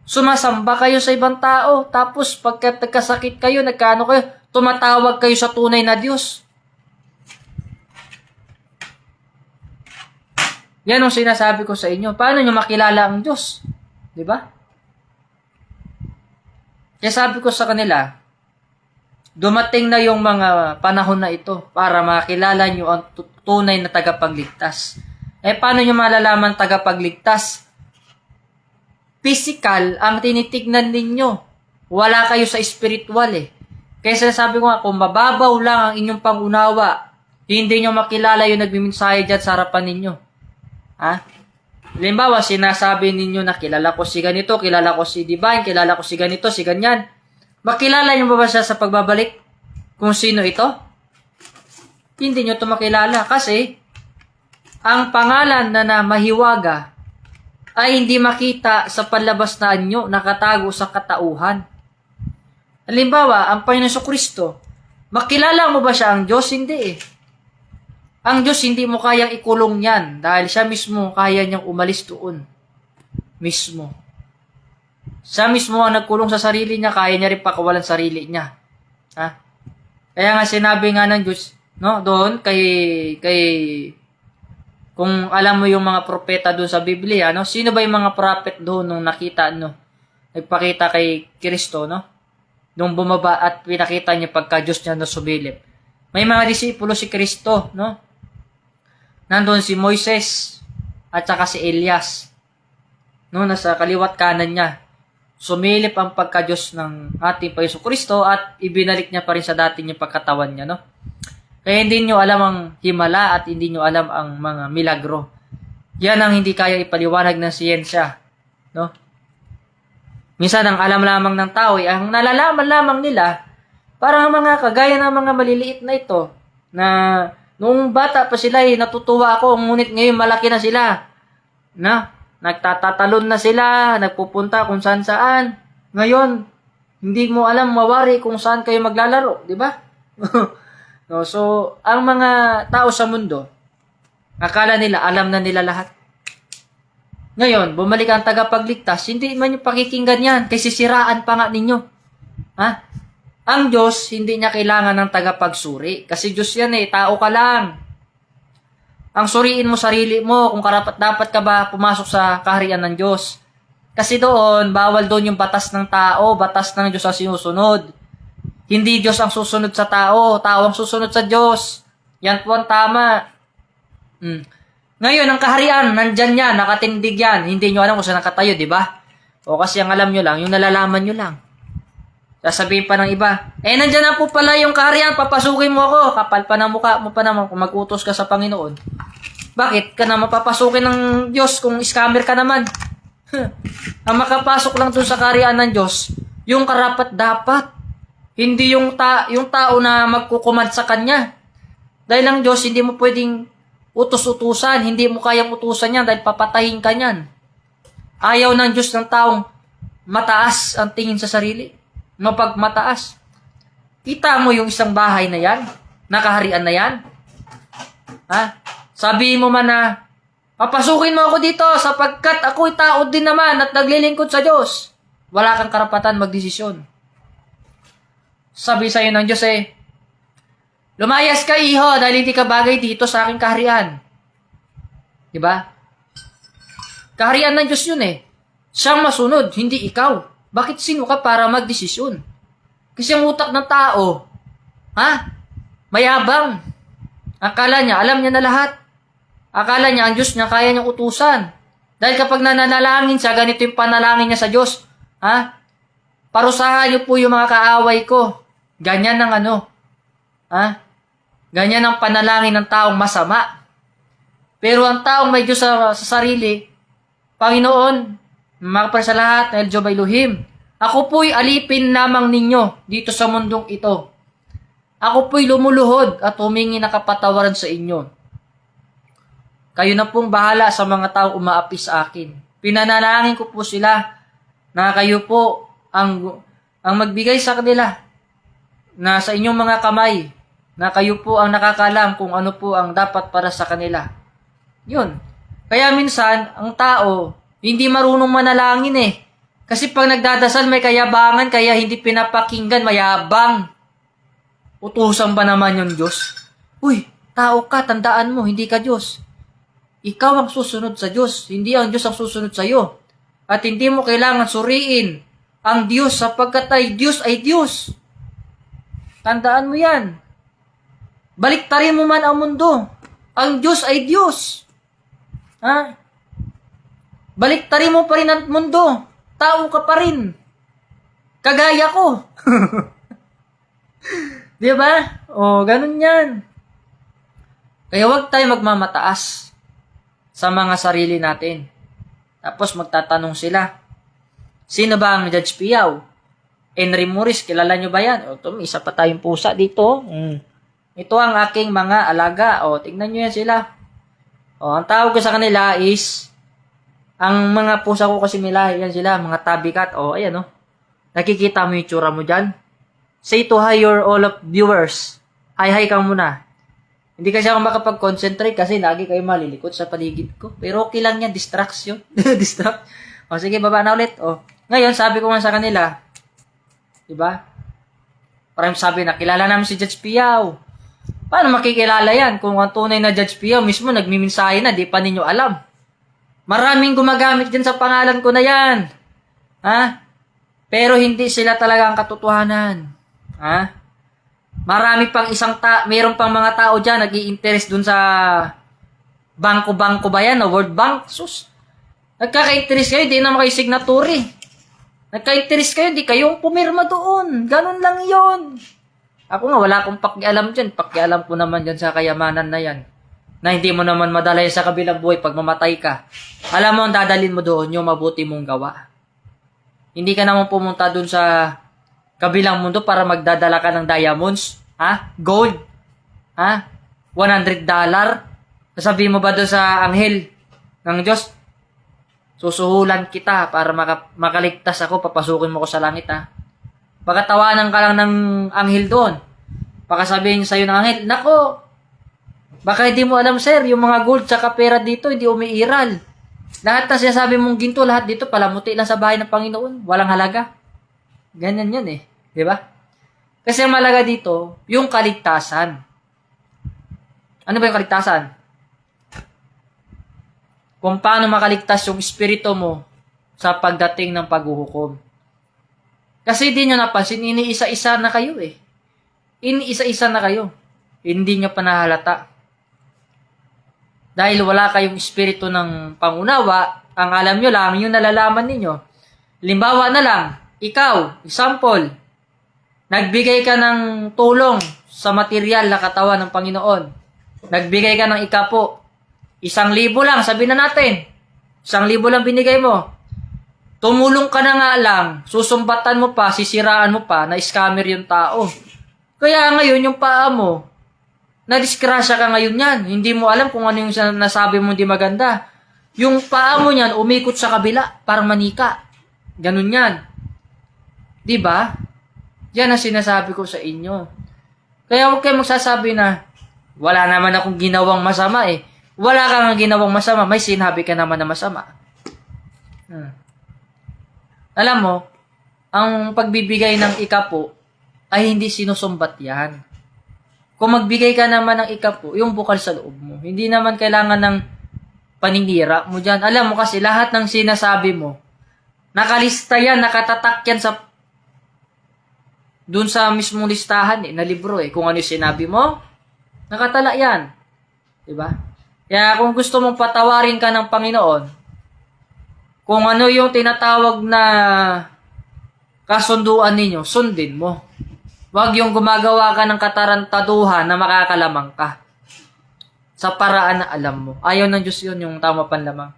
Sumasamba kayo sa ibang tao, tapos pagka nagkasakit kayo, kayo, tumatawag kayo sa tunay na Diyos. Yan ang sinasabi ko sa inyo. Paano nyo makilala ang Diyos? Di ba? Kaya sabi ko sa kanila, dumating na yung mga panahon na ito para makilala nyo ang tunay na tagapagligtas. Paano nyo malalaman tagapagligtas? Physical ang tinitignan ninyo. Wala kayo sa spiritual Kaya sinasabi ko nga, kung mababaw lang ang inyong pangunawa, hindi nyo makilala yung nagmimensahe dyan sa harapan ninyo. Ha? Halimbawa, sinasabi ninyo na kilala ko si ganito, kilala ko si Divine, kilala ko si ganito, si ganyan. Makilala nyo ba siya sa pagbabalik? Kung sino ito? Hindi nyo ito makilala kasi ang pangalan na mahiwaga ay hindi makita sa panlabas na anyo, nakatago sa katauhan. Halimbawa, ang Panginoon Kristo, makilala mo ba siya ang Diyos? Hindi Ang Diyos hindi mo kayang ikulong yan dahil siya mismo kaya niyang umalis doon. Mismo. Siya mismo ang nagkulong sa sarili niya, kaya niya rin pakawalan sarili niya. Ha? Kaya nga sinabi nga ng Diyos, no, doon kay kung alam mo yung mga propeta doon sa Biblia, no? Sino ba yung mga prophet doon nung nakita, no? Nagpakita kay Kristo, no? Nung bumaba at pinakita niya pagka Diyos niya na sumilip. May mga disipulo si Kristo, no? Nandun si Moises at saka si Elias. No, nasa kaliwat kanan niya. Sumilip ang pagka-Diyos ng ating Panginoon Kristo at ibinalik niya pa rin sa dati niyang pagkatawan niya, no? Kaya hindi nyo alam ang himala at hindi nyo alam ang mga milagro. Yan ang hindi kaya ipaliwanag ng siyensya. No? Minsan ang alam lamang ng tao ang nalalaman lamang nila parang mga kagaya ng mga maliliit na ito na nung bata pa sila natutuwa ako ngunit ngayon malaki na sila. Na? Nagtatatalon na sila, nagpupunta kung saan-saan. Ngayon, hindi mo alam mawari kung saan kayo maglalaro. Di ba? No, so, ang mga tao sa mundo, akala nila, alam na nila lahat. Ngayon, bumalik ang tagapagligtas, hindi man yung pakikinggan yan, kasi siraan pa nga ninyo. Ha? Ang Diyos, hindi niya kailangan ng tagapagsuri. Kasi Diyos yan tao ka lang. Ang suriin mo sarili mo, kung dapat ka ba pumasok sa kaharian ng Diyos. Kasi doon, bawal doon yung batas ng tao, batas ng Diyos ang sinusunod. Hindi Diyos ang susunod sa tao, tao ang susunod sa Diyos. Yan po ang tama. Ngayon, ang kaharian, nandyan yan, nakatindig yan. Hindi nyo alam kung saan nakatayo, di ba? O kasi ang alam nyo lang, yung nalalaman nyo lang. Sasabihin pa ng iba, nandyan na po pala yung kaharian, papasukin mo ako. Kapal pa ng mukha mo pa naman kung mag-utos ka sa Panginoon. Bakit ka na mapapasukin ng Diyos kung scammer ka naman? Ang makapasok lang dun sa kaharian ng Diyos, yung karapat dapat. Hindi yung tao na magkukumand sa kanya. Dahil ang Diyos, hindi mo pwedeng utos-utusan. Hindi mo kayang utusan yan dahil papatahin ka niyan. Ayaw ng Diyos ng taong mataas ang tingin sa sarili. Mapagmataas. Kita mo yung isang bahay na yan. na kaharian na yan? Ha? Sabihin mo man na, papasukin mo ako dito sapagkat ako'y tao din naman at naglilingkod sa Diyos. Wala kang karapatan magdesisyon. Sabi sa'yo ng Diyos lumayas ka, iho, dahil hindi ka bagay dito sa aking kaharian. Diba? Kaharian ng Diyos yun Siyang masunod, hindi ikaw. Bakit sino ka para magdesisyon? Kasi ang utak ng tao, mayabang. Akala niya, alam niya na lahat. Akala niya, ang Diyos niya, kaya niyang utusan. Dahil kapag nananalangin siya, ganito yung panalangin niya sa Diyos. Parusahan niyo po yung mga kaaway ko. Ganyan ang ganyan ang panalangin ng taong masama. Pero ang taong may Diyos sa sarili, Panginoon, magpapala sa lahat na El Jehovah Elohim, ako po'y alipin lamang ninyo dito sa mundong ito. Ako po'y lumuluhod at humingi ng kapatawaran sa inyo. Kayo na pong bahala sa mga taong umaapi sa akin. Pinanalangin ko po sila na kayo po ang magbigay sa kanila na sa inyong mga kamay, na kayo po ang nakakalam kung ano po ang dapat para sa kanila. Yun. Kaya minsan, ang tao, hindi marunong manalangin Kasi pag nagdadasal, may kayabangan, kaya hindi pinapakinggan, mayabang. Utusan ba naman yung Diyos? Uy, tao ka, tandaan mo, hindi ka Diyos. Ikaw ang susunod sa Diyos, hindi ang Diyos ang susunod sa iyo. At hindi mo kailangan suriin ang Diyos sapagkat Diyos ay Diyos. Tandaan mo yan. Baliktarin mo man ang mundo. Ang Diyos ay Diyos. Baliktarin mo pa rin ang mundo. Tao ka pa rin. Kagaya ko. Di ba? Ganun yan. Kaya huwag tayo magmamataas sa mga sarili natin. Tapos magtatanong sila, sino ba ang Judge Piaw? Henry Morris, kilala nyo ba yan? May isa pa tayong pusa dito. Ito ang aking mga alaga. Tingnan nyo yan sila. Ang tawag ko sa kanila is, ang mga pusa ko kasi nila, yan sila, mga tabby cat. Ayan Nakikita mo yung tsura mo dyan? Say to hi your all of viewers. Hi ka muna. Hindi kasi ako makapag-concentrate kasi lagi kayo malilikot sa paligid ko. Pero okay lang yan, distraction. Distract. Sige, baba na ulit. Ngayon, sabi ko nga sa kanila, diba? Parang sabi na, kilala namin si Judge Piaw. Paano makikilala yan? Kung ang tunay na Judge Piaw, mismo nagmiminsahe na, di pa ninyo alam. Maraming gumagamit dyan sa pangalan ko na yan. Pero hindi sila talaga ang katotohanan. Marami pang mayroon pang mga tao dyan nag-i-interest dun sa bangko-bangko ba yan, World Bank? Sus. Nagkaka-interest kayo, di naman kayo signatory. Nagka-interest kayo, di kayong pumirma doon. Ganun lang yon. Ako nga, wala akong pakialam dyan. Pakialam ko naman dyan sa kayamanan na yan. Na hindi mo naman madala sa kabilang buhay pag mamatay ka. Alam mo, ang dadalhin mo doon yung mabuti mong gawa. Hindi ka naman pumunta doon sa kabilang mundo para magdadala ka ng diamonds. Gold. $100. Sasabihin mo ba doon sa anghel ng Diyos, susuhulan kita para makaligtas ako, papasukin mo ko sa langit Baka tawanan ka lang ng anghel doon. Baka sabihin sa'yo ng anghel, nako, baka hindi mo alam sir, yung mga gold sa pera dito hindi umiiral. Lahat na sinasabi mong ginto, lahat dito palamuti lang sa bahay ng Panginoon. Walang halaga. Ganyan yun di ba? Kasi ang malaga dito, yung kaligtasan. Ano ba yung kaligtasan? Kung paano makaligtas yung espiritu mo sa pagdating ng paghuhukom. Kasi di nyo napansin, iniisa-isa na kayo Iniisa-isa na kayo. Hindi nyo pa nahalata. Dahil wala kayong espiritu ng pangunawa, ang alam nyo lang, yung nalalaman ninyo. Limbawa na lang, ikaw, example, nagbigay ka ng tulong sa material na katawan ng Panginoon. Nagbigay ka ng ikapo. 1,000 lang, sabihin na natin. 1,000 lang binigay mo. Tumulong ka na nga lang, susumbatan mo pa, sisiraan mo pa, na scammer yung tao. Kaya ngayon, yung paa mo, na-disgrasya ka ngayon yan. Hindi mo alam kung ano yung nasabi mo hindi maganda. Yung paa mo yan, umikot sa kabila, parang manika. Ganun yan. Diba? Yan ang sinasabi ko sa inyo. Kaya huwag kayo magsasabi na, wala naman akong ginawang masama eh. Wala kang ginawang masama, may sinabi ka naman na masama. Alam mo, ang pagbibigay ng ikapo ay hindi sinusumbat yan. Kung magbigay ka naman ng ikapo, yung bukal sa loob mo. Hindi naman kailangan ng paninira mo dyan. Alam mo kasi lahat ng sinasabi mo, nakalista yan, nakatatak yan dun sa mismong listahan na libro Kung ano yung sinabi mo, nakatala yan. Diba? Kaya kung gusto mong patawarin ka ng Panginoon, kung ano yung tinatawag na kasunduan ninyo, sundin mo. Huwag yung gumagawa ka ng katarantaduhan na makakalamang ka. Sa paraan na alam mo. Ayaw ng Diyos yun, yung tama panlamang.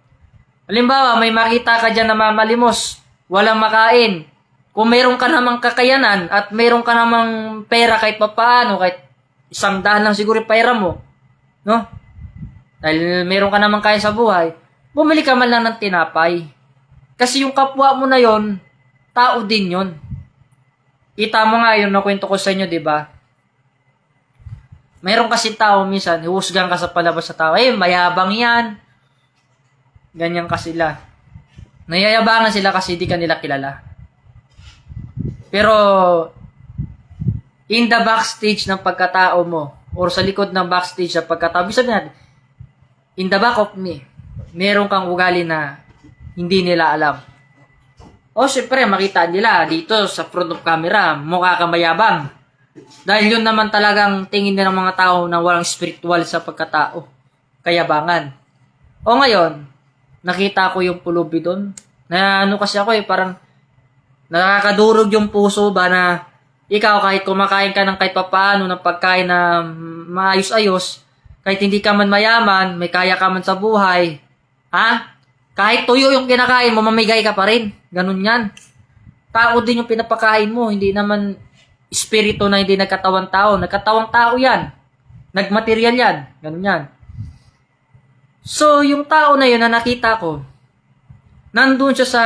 Halimbawa, may makita ka dyan na mamalimos, walang makain. Kung mayroon ka namang kakayanan at mayroon ka namang pera kahit papaano, kahit 100 lang siguro pera mo, no? Dahil mayroon ka namang kaya sa buhay, bumili ka man lang ng tinapay. Kasi yung kapwa mo na yon, tao din yon. Kita mo nga yung nakwento ko sa inyo, di ba? Mayroon kasi tao minsan, huhusgan ka sa palabas sa tao, mayabang yan. Ganyan ka sila. Nayayabangan sila kasi di ka nila kilala. Pero, in the backstage ng pagkatao mo, or sa likod ng backstage ng pagkatao, sabihin natin, in the back of me, meron kang ugali na hindi nila alam. O syempre, makita nila dito sa front of camera, mukha kang mayabang. Dahil yun naman talagang tingin ng mga tao na walang spiritual sa pagkatao. Kayabangan. O ngayon, nakita ko yung pulubi doon. Na ano kasi ako parang nakakadurog yung puso ba na ikaw kahit kumakain ka ng kahit papaano ng pagkain na maayos-ayos, kahit hindi ka man mayaman, may kaya ka man sa buhay, kahit tuyo yung kinakain mo, mamigay ka pa rin. Ganun yan. Tao din yung pinapakain mo, hindi naman espiritu na hindi nagkatawang tao. Nagkatawang tao yan. Nagmaterial yan. Ganun yan. So, yung tao na yun na nakita ko, nandun siya sa,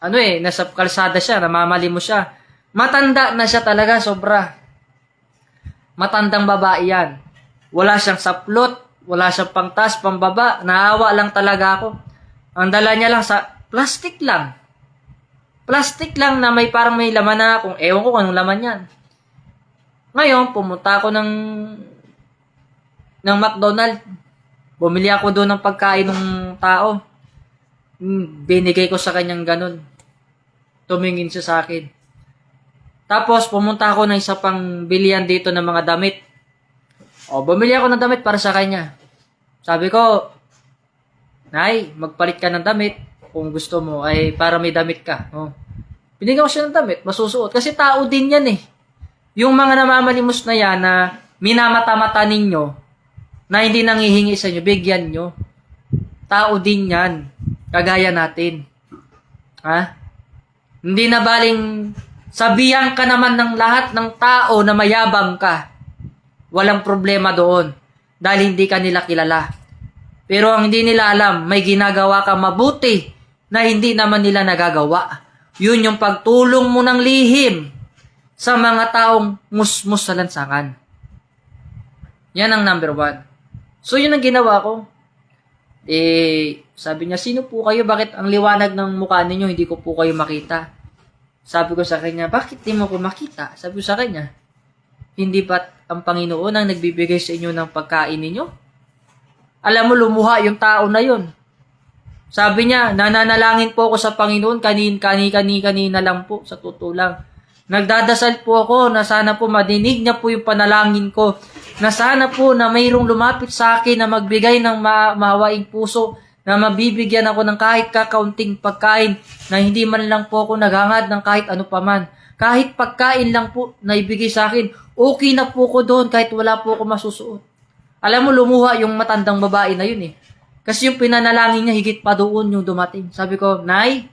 nasa kalsada siya, namamali mo siya. Matanda na siya talaga, sobra. Matandang babae yan. Wala siyang saplot, wala siyang pangtas, pambaba. Naawa lang talaga ako. Ang dala niya lang sa plastic lang. Plastic lang na may parang may laman na kung ewan ko anong laman yan. Ngayon, pumunta ako ng McDonald's. Bumili ako doon ng pagkain ng tao. Binigay ko sa kanyang ganun. Tumingin siya sa akin. Tapos, pumunta ako ng isa pang bilihan dito ng mga damit. Bumili ako ng damit para sa kanya. Sabi ko, Nay, magpalit ka ng damit. Kung gusto mo, ay para may damit ka. Binigyan ko siya ng damit, masusuot. Kasi tao din yan Yung mga namamalimos na yan na minamata-mata ninyo, na hindi nangihingi sa inyo, bigyan nyo. Tao din yan. Kagaya natin. Hindi na baling sabihan ka naman ng lahat ng tao na mayabang ka. Walang problema doon. Dahil hindi ka nila kilala. Pero ang hindi nila alam, may ginagawa ka mabuti na hindi naman nila nagagawa. Yun yung pagtulong mo ng lihim sa mga taong musmus sa lansangan. Yan ang number 1. So yun ang ginawa ko. Sabi niya, sino po kayo? Bakit ang liwanag ng mukha ninyo, hindi ko po kayo makita? Sabi ko sa kanya, bakit di mo ko makita? Sabi ko sa kanya, hindi ba ang Panginoon ang nagbibigay sa inyo ng pagkain ninyo? Alam mo, lumuha yung tao na yun. Sabi niya, nananalangin po ako sa Panginoon, kanina lang po, sa totoo lang. Nagdadasal po ako na sana po madinig niya po yung panalangin ko. Na sana po na mayroong lumapit sa akin na magbigay ng mahawaing puso, na mabibigyan ako ng kahit kakaunting pagkain, na hindi man lang po ako naghangad ng kahit ano paman. Kahit pagkain lang po na ibigay sa akin, okay na po ko doon kahit wala po ako masusuot. Alam mo, lumuha yung matandang babae na yun Kasi yung pinanalangin niya, higit pa doon yung dumating. Sabi ko, Nay,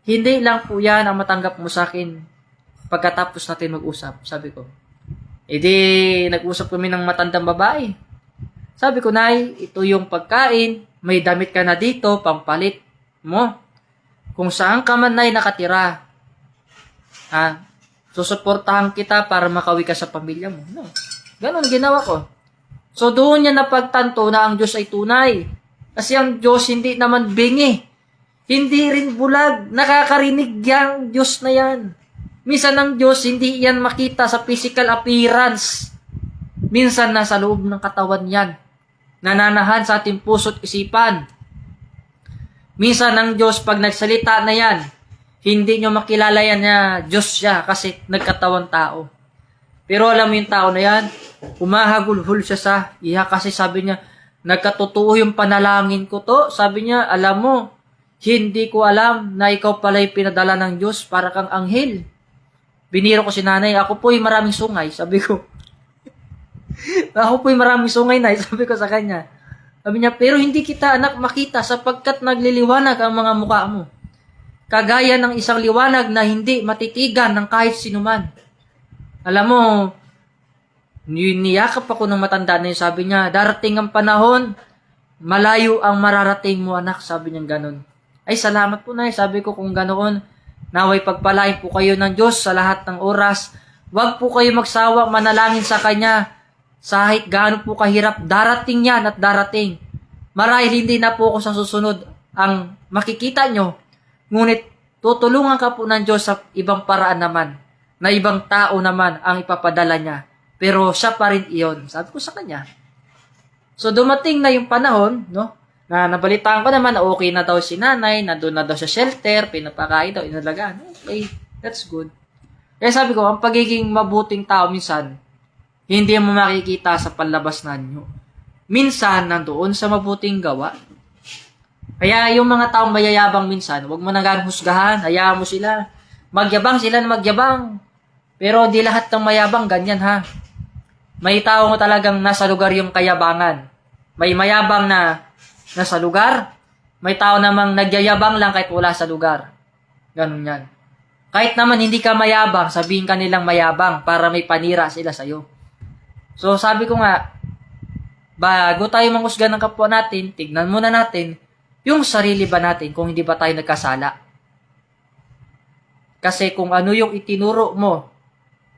hindi lang po yan ang matanggap mo sa akin pagkatapos natin mag-usap. Sabi ko, nag-usap kami ng matandang babae. Sabi ko, Nay, ito yung pagkain, may damit ka na dito, pampalit mo. Kung saan ka man, Nay, nakatira. susuportahan kita para makawi ka sa pamilya mo. No. Ganon ginawa ko. So doon niya napagtanto na ang Diyos ay tunay. Kasi ang Diyos hindi naman bingi. Hindi rin bulag. Nakakarinig yang Diyos na yan. Minsan ang Diyos hindi yan makita sa physical appearance. Minsan nasa loob ng katawan yan. Nananahan sa ating puso't isipan. Minsan ang Diyos pag nagsalita na yan, hindi nyo makilala yan na Diyos siya kasi nagkatawan tao. Pero alam mo yung tao na yan, humahagulhol siya sa iya kasi sabi niya, nagkatotoo yung panalangin ko to. Sabi niya, alam mo, hindi ko alam na ikaw pala yung pinadala ng Diyos para kang anghel. Biniro ko si nanay, ako po yung maraming sungay, sabi ko. Ako po yung maraming sungay na, sabi ko sa kanya. Sabi niya, pero hindi kita anak makita sapagkat nagliliwanag ang mga mukha mo. Kagaya ng isang liwanag na hindi matitigan ng kahit sinuman. Alam mo, niyakap ako ng matanda na yun, sabi niya, darating ang panahon, malayo ang mararating mo anak, sabi niya ganon. Ay salamat po na, sabi ko kung ganoon, naway pagpalain po kayo ng Diyos sa lahat ng oras. Huwag po kayo magsawa manalangin sa Kanya. Kahit gaano po kahirap, darating yan at darating. Marahil hindi na po ako sa susunod ang makikita nyo. Ngunit tutulungan ka po ng Diyos sa ibang paraan naman. Na ibang tao naman ang ipapadala niya. Pero siya pa rin iyon. Sabi ko sa kanya. So dumating na yung panahon, no? Na nabalitaan ko naman na okay na daw si nanay, na doon na daw sa shelter, pinapakain daw, inalagaan. Okay, that's good. Kaya sabi ko, ang pagiging mabuting tao minsan, hindi mo makikita sa panlabas na nyo. Minsan, nandoon sa mabuting gawa. Kaya yung mga taong mayayabang minsan, huwag mo nang husgahan, hayaan mo sila. Magyabang sila na magyabang. Pero di lahat ng mayabang ganyan ha. May tao mo talagang nasa lugar yung kayabangan. May mayabang na nasa lugar. May tao namang nagyayabang lang kahit wala sa lugar. Ganun yan. Kahit naman hindi ka mayabang, sabihin ka nilang mayabang para may panira sila sa'yo. So sabi ko nga, bago tayo manghusga ng kapwa natin, tignan muna natin yung sarili ba natin kung hindi ba tayo nagkasala. Kasi kung ano yung itinuro mo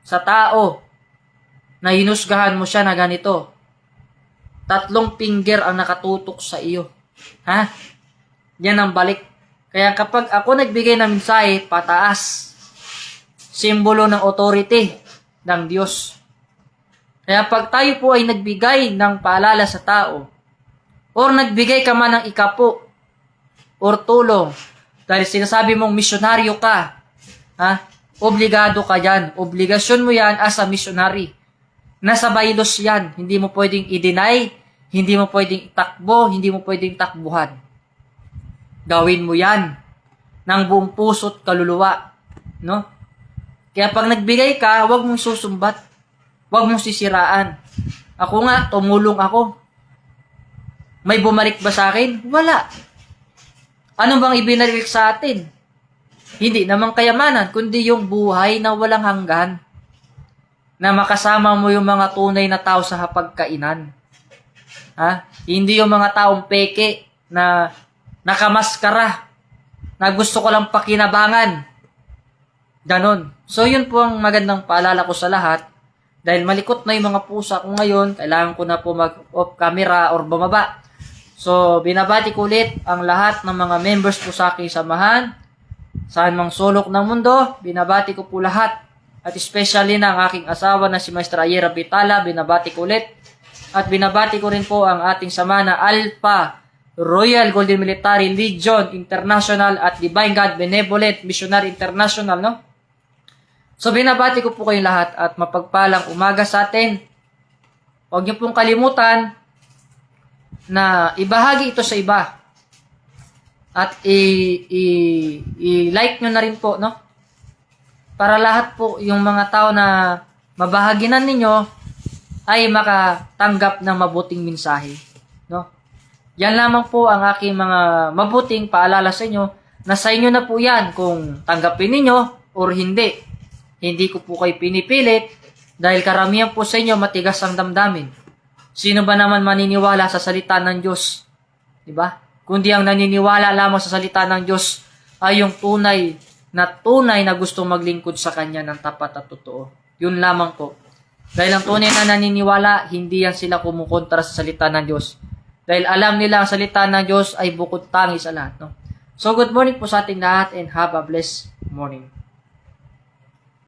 sa tao na hinusgahan mo siya na ganito, 3 finger ang nakatutok sa iyo. Ha? Yan ang balik. Kaya kapag ako nagbigay ng mensahe, pataas. Simbolo ng authority ng Diyos. Kaya pag tayo po ay nagbigay ng paalala sa tao, or nagbigay ka man ng ikapo, or tulong, dahil sinasabi mong misyonaryo ka, ha? Obligado ka yan. Obligasyon mo yan as a missionary. Nasa bylaws yan. Hindi mo pwedeng i-deny, hindi mo pwedeng itakbo, hindi mo pwedeng takbuhan. Gawin mo yan ng buong puso't kaluluwa. No? Kaya pag nagbigay ka, huwag mong susumbat. Huwag mong sisiraan. Ako nga, tumulong ako. May bumalik ba sa akin? Wala. Ano bang ibinalik sa atin? Hindi naman kayamanan, kundi yung buhay na walang hanggan. Na makasama mo yung mga tunay na tao sa hapagkainan. Ha? Hindi yung mga taong peke na nakamaskara, na gusto ko lang pakinabangan. Ganon. So yun po ang magandang paalala ko sa lahat. Dahil malikot na yung mga pusa ko ngayon, kailangan ko na po mag-off camera or bumaba. So binabati ko ulit ang lahat ng mga members po sa aking samahan. Saan mang sulok ng mundo, binabati ko po lahat. At especially na ang aking asawa na si Maestra Ayera Vitala, binabati ko ulit. At binabati ko rin po ang ating sama na Alpha Royal Golden Military Legion International at Divine God Benevolent Missionary International, no? So binabati ko po kayong lahat at mapagpalang umaga sa atin. Huwag niyo pong kalimutan na ibahagi ito sa iba. At i-like nyo na rin po, no? Para lahat po yung mga tao na mabahaginan ninyo ay makatanggap ng mabuting mensahe, no? Yan lamang po ang aking mga mabuting paalala sa inyo na sa inyo na po yan kung tanggapin ninyo or hindi. Hindi ko po kayo pinipilit dahil karamihan po sa inyo matigas ang damdamin. Sino ba naman maniniwala sa salita ng Diyos? Diba? Kundi ang naniniwala lamang sa salita ng Diyos ay yung tunay na tunay na gustong maglingkod sa Kanya ng tapat at totoo. Yun lamang po. Dahil ang tunay na naniniwala, hindi yan sila kumukontra sa salita ng Diyos. Dahil alam nila ang salita ng Diyos ay bukod tangi sa lahat. No? So good morning po sa ating lahat and have a blessed morning.